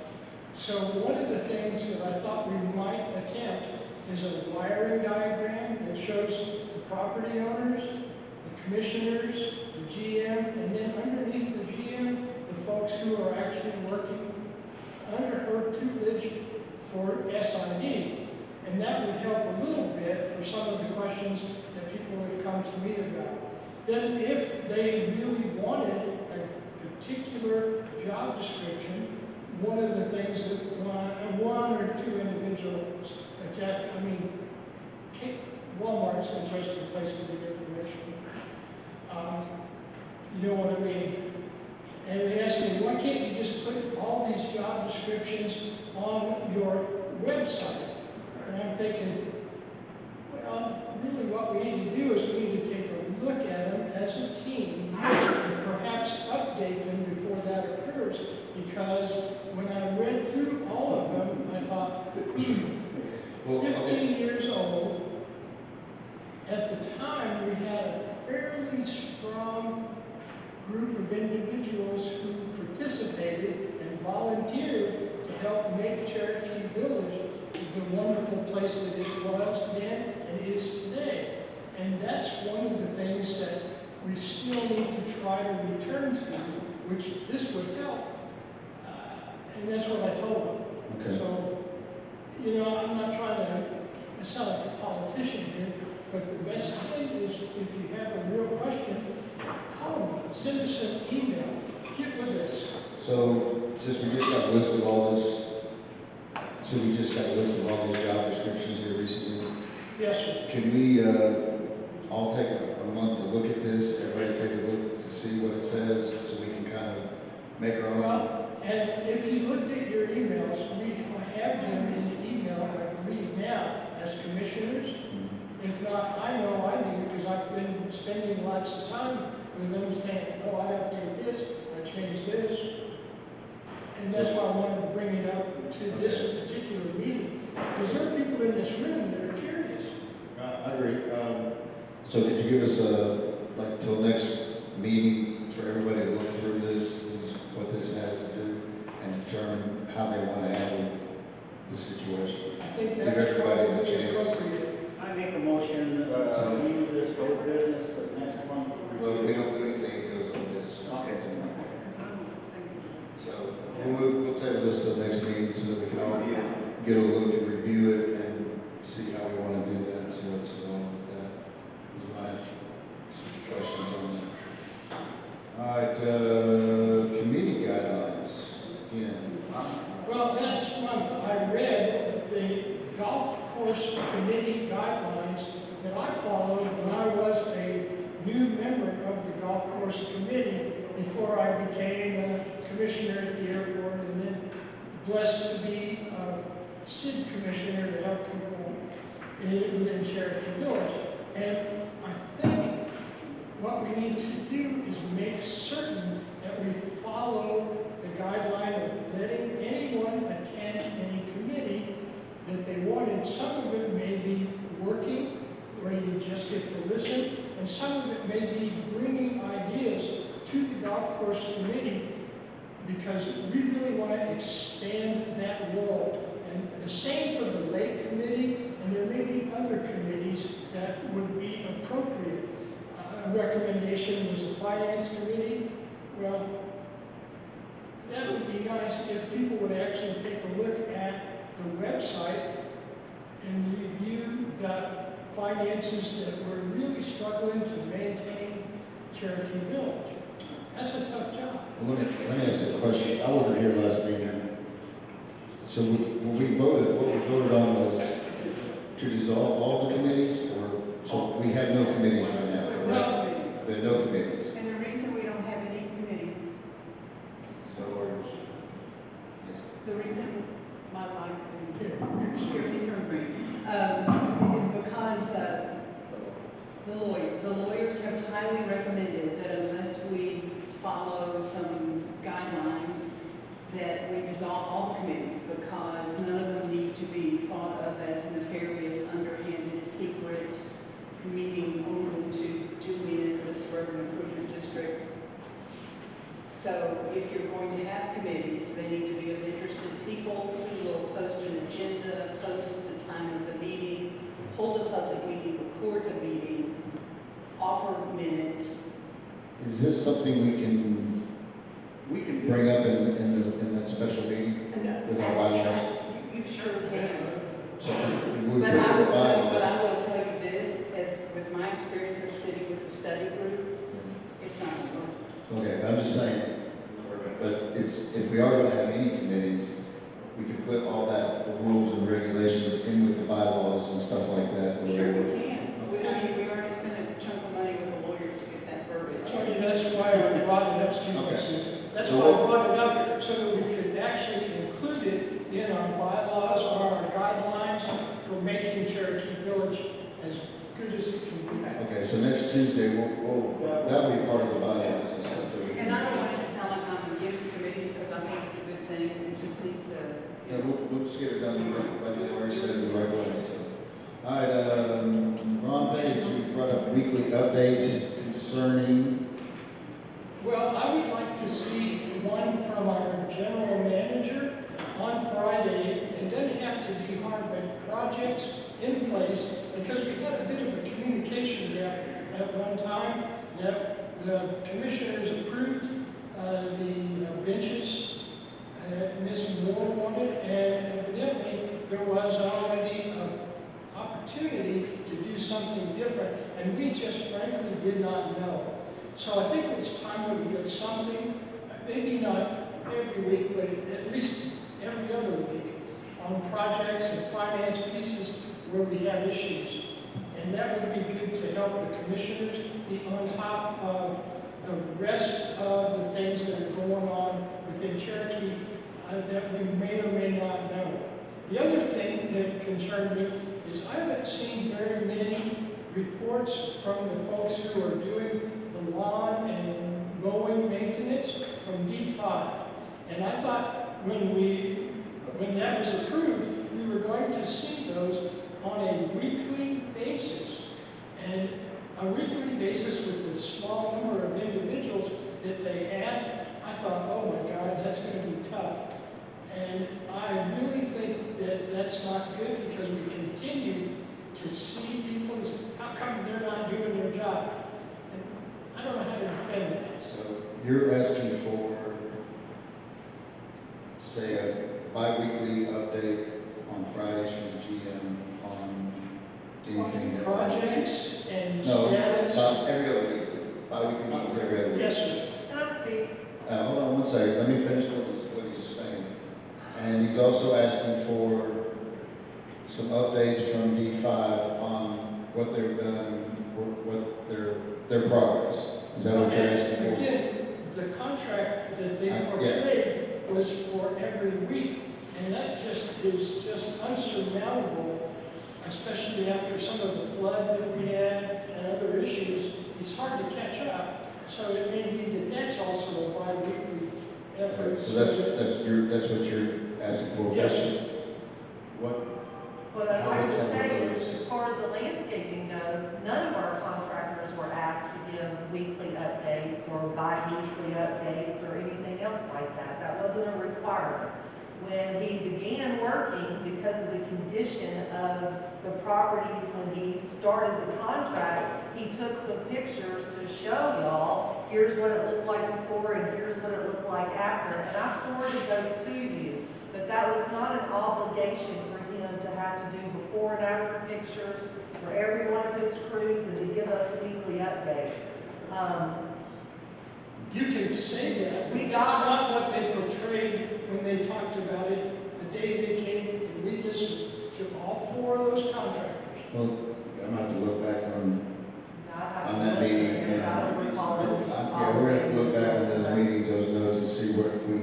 So one of the things that I thought we might attempt is a wiring diagram that shows the property owners, the commissioners, the GM, and then underneath the GM, the folks who are actually working under her tutelage for SID. And that would help a little bit for some of the questions that people have come to me about. Then if they really wanted a particular job description, one of the things that one or two individuals attached, Walmart's an interesting place to get information. You know what I mean? And they asked me, why can't you just put all these job descriptions on your website? And I'm thinking, well, really what we need to do is we need to take a look at them as a team and perhaps update them before that occurs. Because when I read through all of them, I thought, 15 years old. At the time, we had a fairly strong group of individuals who participated and volunteered to help make Cherokee Village the wonderful place that it was then and is today. And that's one of the things that we still need to try to return to, which this would help. And that's what I told them. Okay. So, I'm not trying to sound like a politician here, but the best thing is if you have a real question, call me, send us an email, get with us. So, since we just got a list of all this, job descriptions here recently, Yes, sir. can we, all take a month to look at this, everybody take a look to see what it says, so we can kind of make our own? Well, and if you looked at your emails, we have them in the email, I believe now, as commissioners. If not, I know I do, because I've been spending lots of time with them saying, oh, I updated this, I changed this. And that's why I wanted to bring it up to this particular meeting. Because there are people in this room that are curious. I agree. So could you give us till next meeting for everybody to look through this, what this has to do, and determine how they want to handle the situation? I think Give that's everybody the probably chance. appropriate. I make a motion, leave this old business for the next one. Well, we don't do anything that goes on this. Okay. Because I don't think so. So we'll table this to the next meeting so that we can all get a look and review it and see how we want to do that, see what's going on with that. Those are my questions on that. All right, committee guidelines. Well, last month I read the golf course committee guidelines that I followed when I was a new member of the golf course committee before I became a commissioner at the airport and then blessed to be a CID commissioner to help people within Cherokee Village. And I think what we need to do is make certain that we follow the guideline of letting anyone attend any committee that they want. And some of it may be working, where you just get to listen, and some of it may be bringing ideas to the golf course committee, because we really want to expand that role. And the same for the lake committee, and there may be other committees that would be appropriate. A recommendation was the finance committee. Well, that would be nice if people would actually take a look at the website and review the finances that we're really struggling to maintain Cherokee Village. That's a tough job. Let me ask you a question. I wasn't here last meeting. So when we voted, what we voted on was to dissolve all the committees, or, so we have no committees right now, correct? There are no committees. And the reason we don't have any committees, So orders. the reason my life, security turned green, is because the lawyers have highly recommended that unless we follow some guidelines, that we dissolve all the committees, because none of them need to be thought of as nefarious, underhanded, secret meeting only to win the suburban improvement district. So if you're going to have committees, they need to be of interest to people who will post an agenda, post the time of the meeting, hold a public meeting, record the meeting, offer minutes. Is this something we can bring up in that special meeting with our bylaws? You sure can. So we But put I the will tell you, bylaws. but I will tell you this, as with my experience of sitting with the study group, it's not going to work. Okay, but I'm just saying, but if we are going to have any committees, we can put all that, the rules and regulations in with the bylaws and stuff like that. Sure we can. We already spent a chunk of money with the lawyers to get that verbiage. Okay, that's why I brought it up, excuse me, Susan. That's why I brought it up, so that we could actually include it in our bylaws or our guidelines for making Cherokee Village as good as it can be. Okay, so next Tuesday, that'll be part of the bylaws and stuff. that we can- And I don't want it to sound like I'm against committees, because I think it's a good thing, we just need to. Yeah, we'll just get it done, like you already said, the right way, so. All right, Ron Page, you brought up weekly updates concerning, Well, I would like to see one from our general manager on Friday, and doesn't have to be hard, but projects in place, because we had a bit of a communication gap at one time, that the commissioners approved the benches, Ms. Moore wanted, and evidently there was already an opportunity to do something different, and we just frankly did not know. So I think it's time we get something, maybe not every week, but at least every other week, on projects and finance pieces where we have issues. And that would be good to help the commissioners be on top of the rest of the things that are going on within Cherokee that we may or may not know. The other thing that concerned me is I haven't seen very many reports from the folks who are doing the lawn and mowing maintenance from D5. And I thought when that was approved, we were going to see those on a weekly basis. And a weekly basis with the small number of individuals that they had, I thought, oh my God, that's going to be tough. And I really think that that's not good, because we continue to see people, how come they're not doing their job? And I don't know how to defend that. So you're asking for, say, a bi-weekly update on Fridays from the GM on anything that... Projects and No, status. every other week, bi-weekly meetings every other week. Yes, sir. Can I speak? Hold on one second, let me finish what he's saying. And he's also asking for some updates from D5 on what they've done, what their progress. Is that what you're asking for? Again, the contract that they Yeah. portrayed was for every week, and that just is just unsurmountable, especially after some of the flood that we had and other issues. It's hard to catch up, so it may be that that's also a bi-weekly effort. So that's what you're asking for? Yes. What I'd like to say is, as far as the landscaping goes, none of our contractors were asked to give weekly updates or bi-weekly updates or anything else like that. That wasn't a requirement. When he began working, because of the condition of the properties when he started the contract, he took some pictures to show y'all, here's what it looked like before and here's what it looked like after. And I forwarded those to you, but that was not an obligation for him to have to do before and after pictures for every one of his crews and to give us weekly updates. You can say that, We but got- that's not what they portrayed when they talked about it the day they came, and we listened to all four of those contractors. Well, I'm gonna have to look back on that I meeting. because I don't recall it. Yeah, we're gonna have to look back on those meetings, those notes, and see what we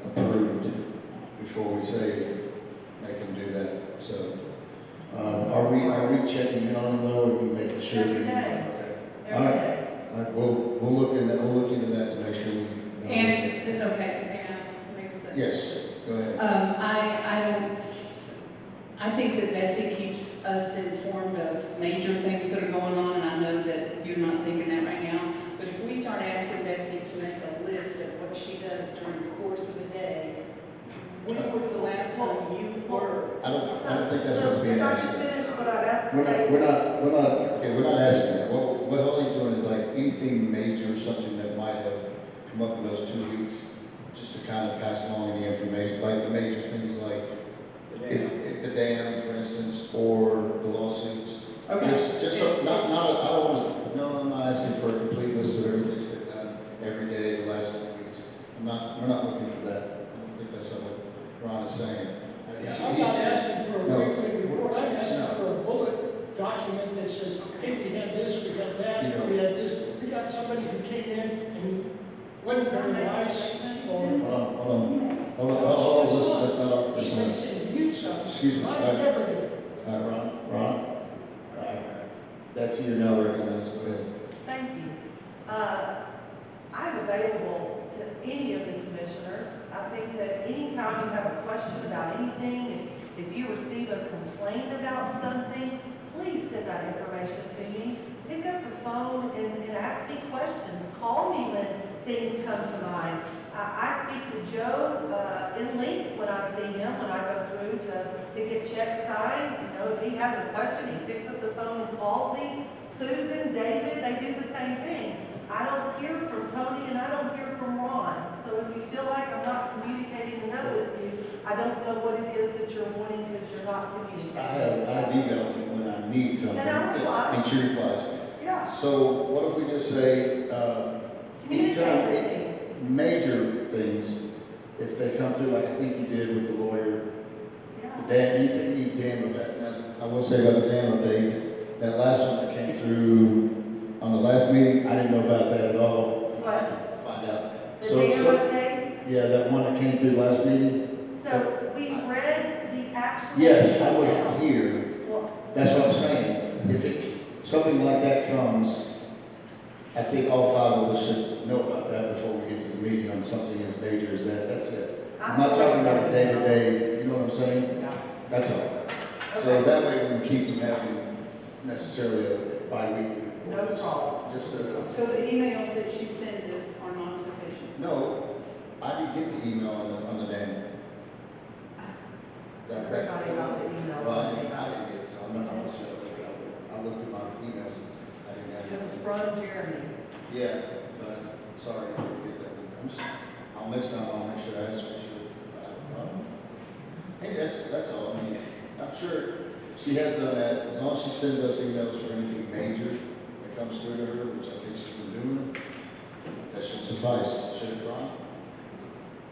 approved before we say, make them do that. So, are we checking in on them though, or are we making sure? Every day. Okay. Every day. All right, we'll look into that to make sure we. And, okay, make a second. Yes, go ahead. I think that Betsy keeps us informed of major things that are going on, and I know that you're not thinking that right now. But if we start asking Betsy to make a list of what she does during the course of a day, when was the last time you were? I don't think that's what's being So if I asked. can finish what I asked to We're say. not asking that. What Holly's doing is like anything major, something that might have come up in those 2 weeks, just to kind of pass along any information, like the major things like if the dam, for instance, or the lawsuits. Okay. Just so, I don't want to, no, I'm not asking for a complete list of everything that's been done every day the last 2 weeks. We're not looking for that. I don't think that's what Ron is saying. I'm not asking for a No. weekly report, I'm asking No. for a bullet document that says, hey, we had this, we had that, Yeah. we had this. We got somebody who came in and wasn't very nice, or Hold on, listen, that's not our, they listen. said you something. Excuse me, I never did. Ron, that's your now recognized, go ahead. Thank you. I'm available to any of the commissioners. I think that anytime you have a question about anything, if you receive a complaint about something, please send that information to me. Pick up the phone and ask me questions. Call me when things come to mind. I speak to Joe in length when I see him, when I go through to to get checks signed. You know, if he has a question, he picks up the phone and calls me. Susan, David, they do the same thing. I don't hear from Tony and I don't hear from Ron. So if you feel like I'm not communicating enough with you, I don't know what it is that you're wanting because you're not communicating. I have emailed you when I need something. And I reply. And she replies. Yeah, So what if we just say, communicate with me. major things, if they come through like I think you did with the lawyer, Yeah. the dam update. Now, I will say about the dam updates, that last one that came through on the last meeting, I didn't know about that at all. What? Find out. The So- dam so- update? Yeah, that one that came through last meeting. So we read the actual. Yes, I email. wasn't here. Well, That's what I'm saying. If something like that comes, I think all five of us should know about that before we get to the meeting on something as major as that. That's it. I'm not talking about day-to-day, you know what I'm saying? Yeah. That's all. So Okay. that way we can keep from having necessarily a bi-weekly. No problem. Just So the emails that she sends us are not sufficient. no, I didn't get the email on the dam. Everybody got the email. Well, I didn't get it, so I'm not gonna say it. I looked at my emails, I didn't have It was it. from Jeremy. Yeah, but, sorry, I didn't get that. Next time I'll make sure I ask for sure. Hey, that's all, I mean, I'm sure she has done that, as long as she sends us emails for anything major that comes through to her, which I think she's been doing, that should suffice, should it, Ron?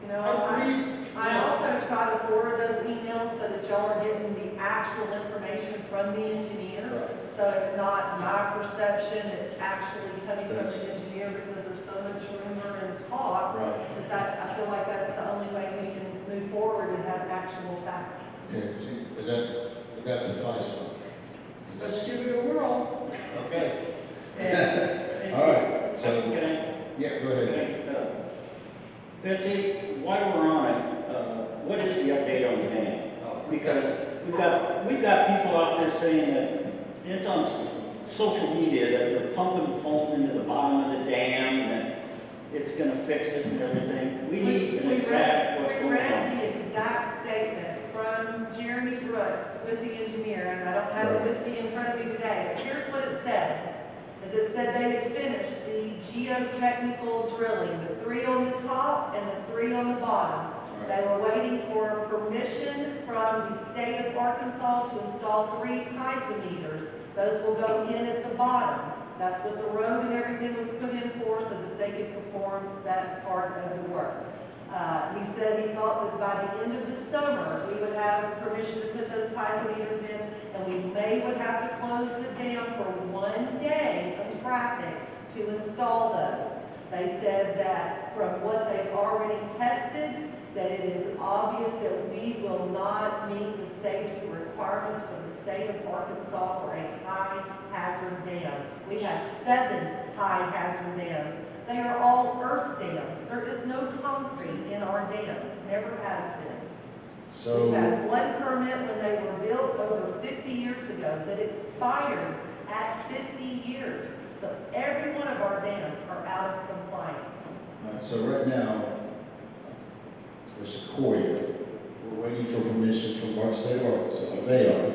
You know, I believe, I also try to forward those emails so that y'all are getting the actual information from the engineer. Right. So it's not my perception, it's actually coming from the engineer because there's so much rumor and talk Right. that I feel like that's the only way we can move forward and have actual facts. Okay, does that suffice, Ron? let's give it a whirl. Okay, And- all right, so, Can I, yeah, go ahead. Betsy, while we're on it, what is the update on the dam? Because we've got people out there saying that it's on social media that they're pumping foam into the bottom of the dam and that it's gonna fix it and everything. We need an exact what's We going read on. the exact statement from Jeremy Brooks with the engineer, and I don't have it with me in front of me today, but here's what it said. Is it said they had finished the geotechnical drilling, the 3 on the top and the 3 on the bottom. They were waiting for permission from the state of Arkansas to install 3 piezometers. Those will go in at the bottom. That's what the road and everything was put in for, so that they could perform that part of the work. He said he thought that by the end of the summer, we would have permission to put those piezometers in, and we would have to close the dam for 1 day of traffic to install those. They said that from what they've already tested, that it is obvious that we will not meet the safety requirements for the state of Arkansas for a high hazard dam. We have 7 high hazard dams. They are all earth dams. There is no concrete in our dams, never has been. So. We've had 1 permit when they were built over 50 years ago that expired at 50 years. So every one of our dams are out of compliance. All right, so right now, for Sequoia, we're waiting for permission from our state of Arkansas, or they are,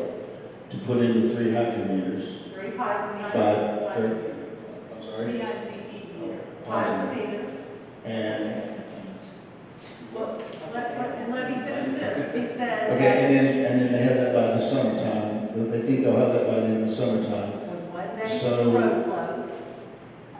to put in the 3 hydrometers. 3 piezometers. I'm sorry? Piezometers. And, Well, let me finish this. He said okay, and then they have that by the summertime. They think they'll have that by the end of the summertime. with 1 day So- the road closed.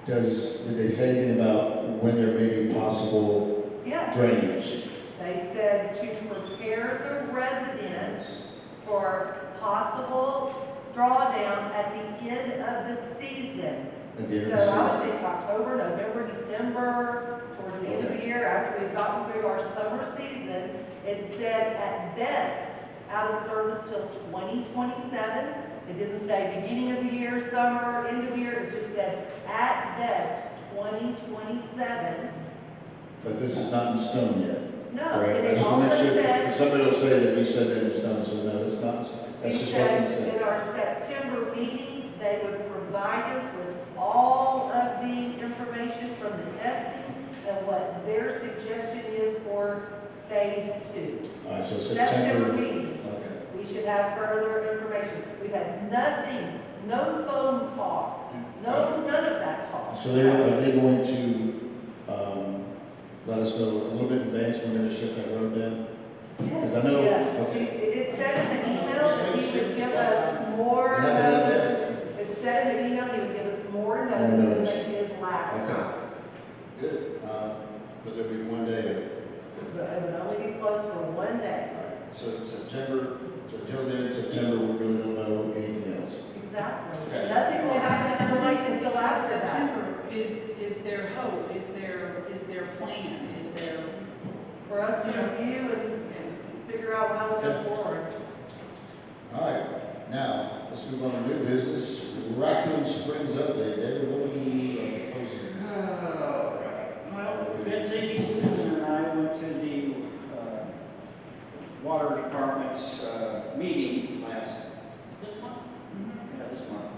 Did they say anything about when there may be possible Yes. drainage? They said to prepare the residents for possible drawdown at the end of the season. At the end So of the I season? would think October, November, December, towards the end of the year, after we've gotten through our summer season. It said at best, out of service till 2027. It didn't say beginning of the year, summer, end of the year. It just said at best 2027. But this is not in stone yet. No, Correct. and I it just want to also make sure, said, because somebody will say that we said that in stone, so no, that's not, we that's just what we said said. in our September meeting, they would provide us with all of the information from the testing and what their suggestion is for phase 2. All right, so September September. meeting. Okay. We nothing, no phone talk, none of that talk. So are they going to, let us know a little bit in advance when they're going to shut that road down? Because I know, Yes, okay. it said in the email that he would give us more Yeah, yeah, notice. It said in the email he would give us more notice than they did last Okay. time. Good, but there'll be one day. But it would only be closed for one day. All right. So September, so until then, September, we really don't know anything else. Exactly. Okay. Nothing will happen until after that. September is their hope, is their plan, is their, For us to review and figure out how to go forward. All right, now, let's move on to new business. Raccoon Springs update. David, what are you proposing? Well, Betsy, Susan, and I went to the water department's meeting this month? Yeah, this month.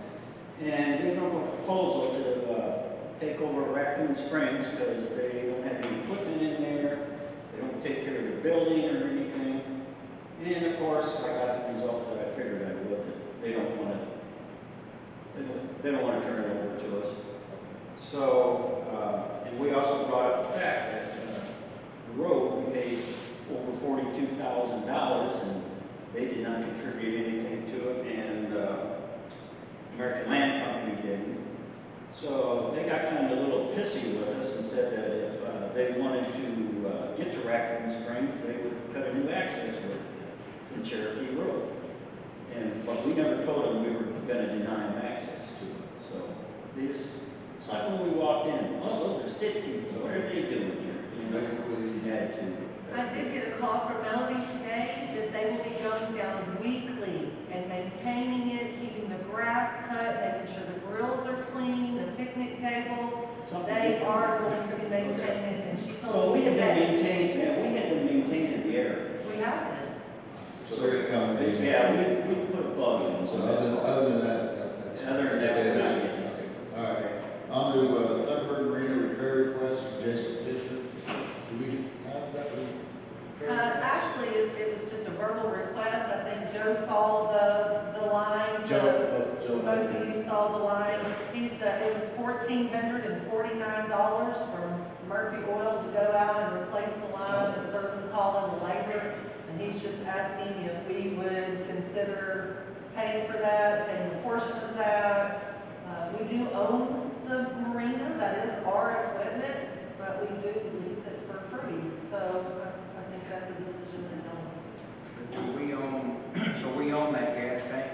And they wrote a proposal to take over Raccoon Springs because they don't have any equipment in there. They don't take care of the building or anything. And of course, I got the result that I figured I would. That they don't want to turn it over to us. So, and we also brought up the fact that the road, we paid over $42,000 and they did not contribute anything to it, and American Land Company didn't. So they got kind of a little pissy with us and said that if they wanted to get to Raccoon Springs, they would cut a new access road from Cherokee Road. But we never told them we were going to deny them access to it. So they just, it's like when we walked in, oh, those are city people, what are they doing here? You know, the attitude. I did get a call from Melody today that they will be going down weekly and maintaining it, keeping the grass cut, making sure the grills are clean, the picnic tables. They are going to maintain it, and she Well, told we me had that. been maintaining the area. We have been. So they're going to come in. Yeah, we put a bug in. So other than that, that's. Other than that, we're not getting Okay. All right. On to Thunderbird Marina repair request from Jason Fisher. Do we have that? Actually, it was just a verbal request. I think Joe saw the line. Joe. Both of you saw the line. It was $1,449 from Murphy Oil to go out and replace the line, the service call and the labor. And he's just asking if we would consider paying for that, paying a portion of that. We do own the marina, that is our equipment, but we do lease it for free. So I think that's a decision that y'all. Do we own, so we own that gas tank,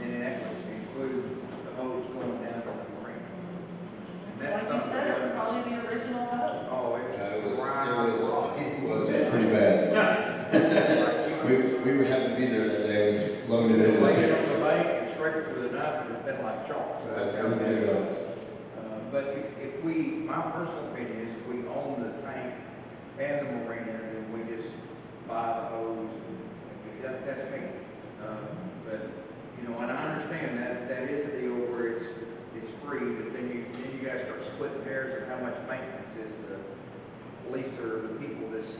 and then that would include the hose going down to the marina. And Like that's you something said, it's that- probably the original hose. Oh, it's It was pretty bad. We were having to be there that day. We loaded it. laid it on the bank and scraped it with a knife, and it's been like chalk. So that's how we did it. But if we, my personal opinion is if we own the tank and the marina, then we just buy the hose. That's me. But, you know, and I understand that is a deal where it's free, but then you guys start splitting hairs of how much maintenance is the leaser, the people that's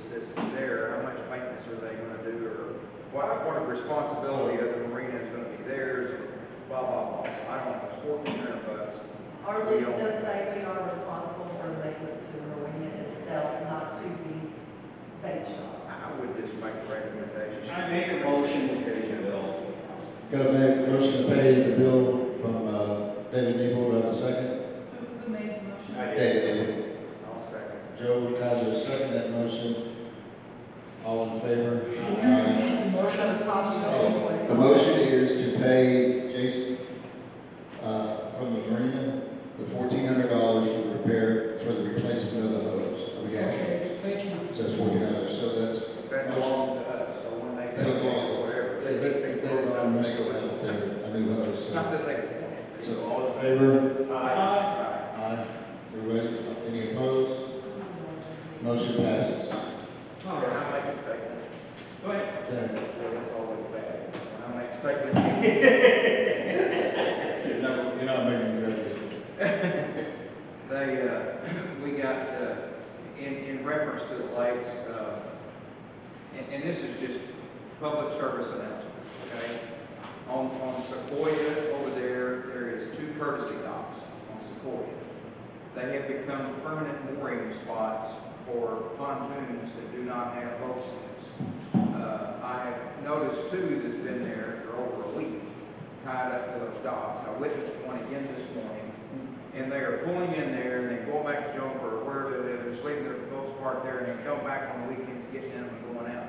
there, how much maintenance are they gonna do, or what responsibility of the marina is gonna be theirs, or blah, blah, blah. So I don't know, it's $1,400. Our lease does say we are responsible for the maintenance to the marina itself, not to the bait shop. I would just make a recommendation. I make a motion to pay the bill. Got a motion to pay the bill from David Nebo. Do I have a second? who made the motion? I did. David Nebo. I'll second. Joe Kaiser, second that motion. All in favor? Can you repeat the I have a copy of the invoice. The motion is to pay Jason, from the marina, the $1,400 for the repair, for the replacement of the hose. Of the gas. Okay, thank you. So that's $1,400, so that's. That belongs to us, so when they They pay belong. or whatever. They're on this go out there, a new hose. Not So that they want it. so all in favor? Aye. Aye. Everybody, any opposed? Motion passes. All right, I make a statement. Go ahead. Okay. Yeah, that's always bad. When I make a statement. You're not making the record. We got, in reference to the lakes, and this is just public service announcement, okay? On courtesy docks on Sequoia. They have become permanent mooring spots for pontoons that do not have boat slips. I have noticed two that's been there for over a week, tied up to those docks. I witnessed one again this morning, and they are pulling in there and then going back to Jonesboro or wherever they live, just leaving their boats parked there and then come back on the weekends, getting in them and going out.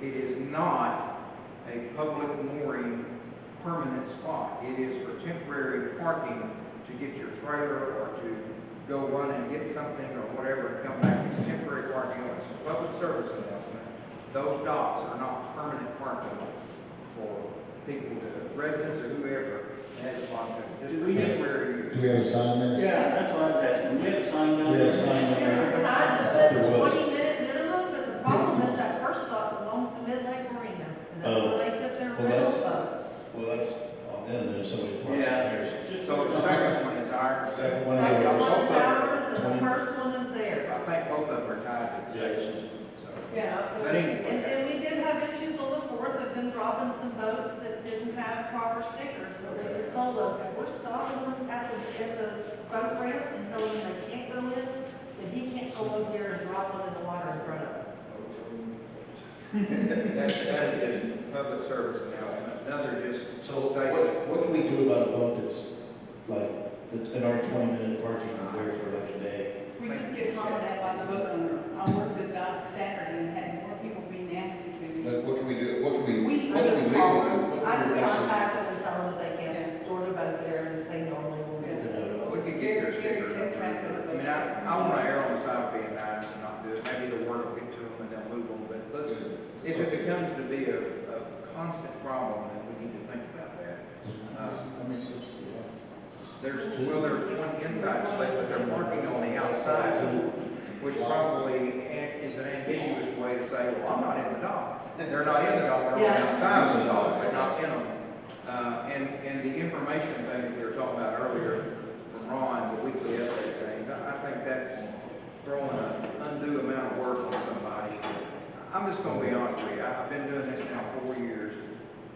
It is not a public mooring permanent spot. It is for temporary parking to get your trailer or to go run and get something or whatever and come back. It's temporary parking. It's a public service announcement. Those docks are not permanent parking for people, residents or whoever has a pontoon. Just Do we have- temporary use. Do we have a sign there? Yeah, that's what I was asking. We have a sign down We there. have a sign There's there. a sign that I says thought there was. 20-minute minimum, but the problem is that first stop belongs to Mid-Lake Marina, and that's where they put their Well, rental that's- boats. Well, that's on them, there's somebody parks Yeah. there. So the second one is ours. Second The one second is one is ours. ours, and the 20. first one is I theirs. think both of them are tied to the Yeah. section. So, Yeah. but anyway. And we did have issues on the 4th of them dropping some boats that didn't have proper stickers, so they just told them, if we're stopping them at the boat ramp and telling them they can't go in, then he can't go up there and drop them in the water in front of us. That is just public service announcement. Another just So statement. what can we do about a boat that's like, in our 20-minute parking is there for like a day? We just get hollered at by the boat owner. I worked the dock Saturday and had more people be nasty to me. Like, what can we do, what can we, We- what I can we just legally call do? them, What I can just we actually- contact them and tell them that they can't store their boat there and they normally will. Yeah. can have it all? We could get their stickers up there. I mean, I want to err on the side of being nice and not do it. Maybe the word will get to them and they'll move them, but let's, if it becomes to be a constant problem, then we need to think about that. How many slips do you have? There's one inside slip, but they're parking on the outside, which probably is an ambiguous way to say, well, I'm not in the dock. They're not in the dock, they're on the Yeah. outside of the dock, but not in them. And the information thing that we were talking about earlier from Ron, the weekly update things, I think that's throwing an undue amount of work on somebody. I'm just gonna be honest with you, I've been doing this now 4 years.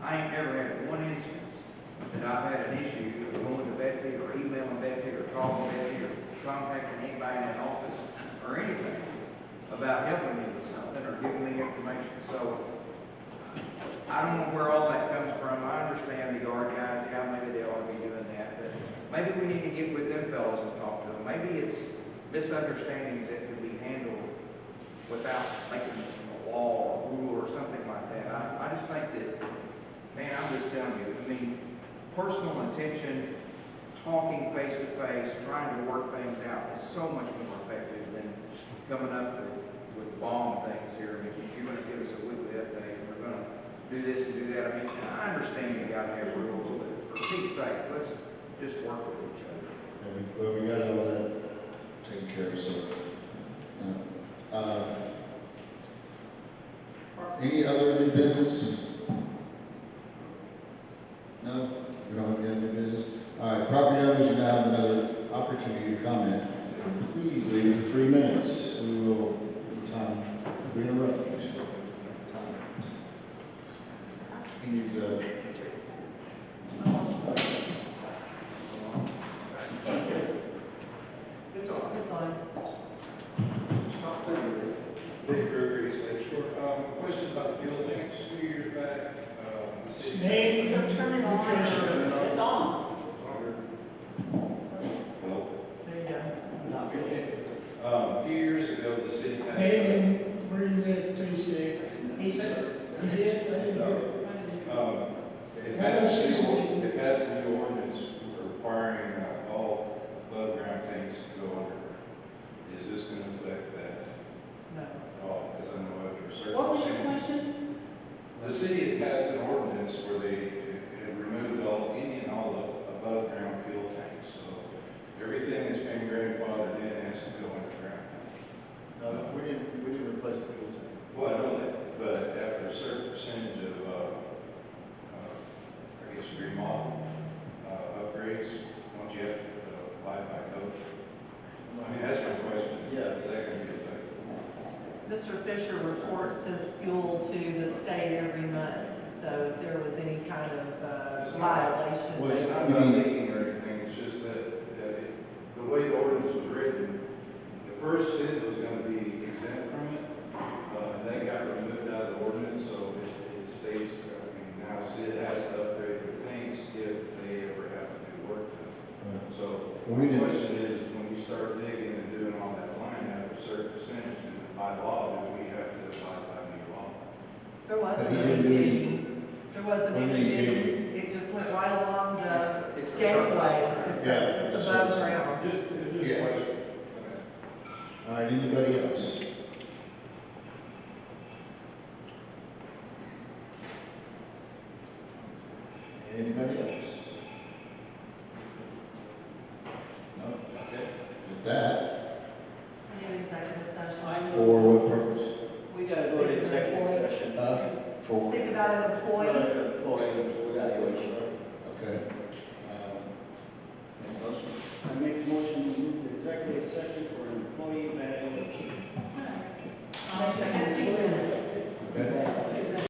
I ain't never had one instance that I've had an issue of going to Betsy or emailing Betsy or calling Betsy or contacting anybody in the office or anything about helping me with something or giving me information. So I don't know where all that comes from. I understand the yard guys, yeah, maybe they ought to be doing that, but maybe we need to get with them fellows and talk to them. Maybe it's misunderstandings that could be handled without making a law or rule or something like that. I just think that, man, I'm just telling you, I mean, personal attention, talking face to face, trying to work things out is so much more effective than coming up with bomb things here. I mean, you're going to give us a weekly update, and we're going to do this and do that. I mean, I understand you got to have rules, but for Pete's sake, let's just work with each other. Well, we got all that taken care of, so. Any other new business? No? We don't have any other new business? All right, property owners, you now have another opportunity to comment. Please leave for 3 minutes. We will, time, we interrupt you. He needs a. It's all right. It's on. Dave Gregory, State Shore. Question about the fuel tanks. 2 years back, the city. Name. So turn it on. It's on. Well, There you go. a few years ago, the city passed. Name and where you live, please, Dave. He said, You did, I didn't hear. It passed a new ordinance requiring all above ground tanks to go underground. Is this going to affect that no. at all? Because I know after a certain. What was your question? The city had passed an ordinance where they had removed any and all above ground fuel tanks. So everything that's been grandfathered in has to go underground. No, we didn't replace the fuel tank. Well, I know that, but after a certain percentage of, I guess, remodel, upgrades, don't you have to abide by code? I mean, that's my question. Yeah. Is that going to be affected? Mr. Fisher reports his fuel to the state every month, so if there was any kind of It's not- violation. Well, It's not You about mean- leaking or anything, it's We The didn't, question is, when you start digging and doing all that line out, a certain percentage, by law, do we have to abide by new law? There wasn't But he any didn't do any- digging. There wasn't Well, any he digging. It just went right along the It's a gateway. surface. Yeah, It's it's a above surface. ground. Just Yeah. question. all right, anybody else? Anybody else? No, okay, with that,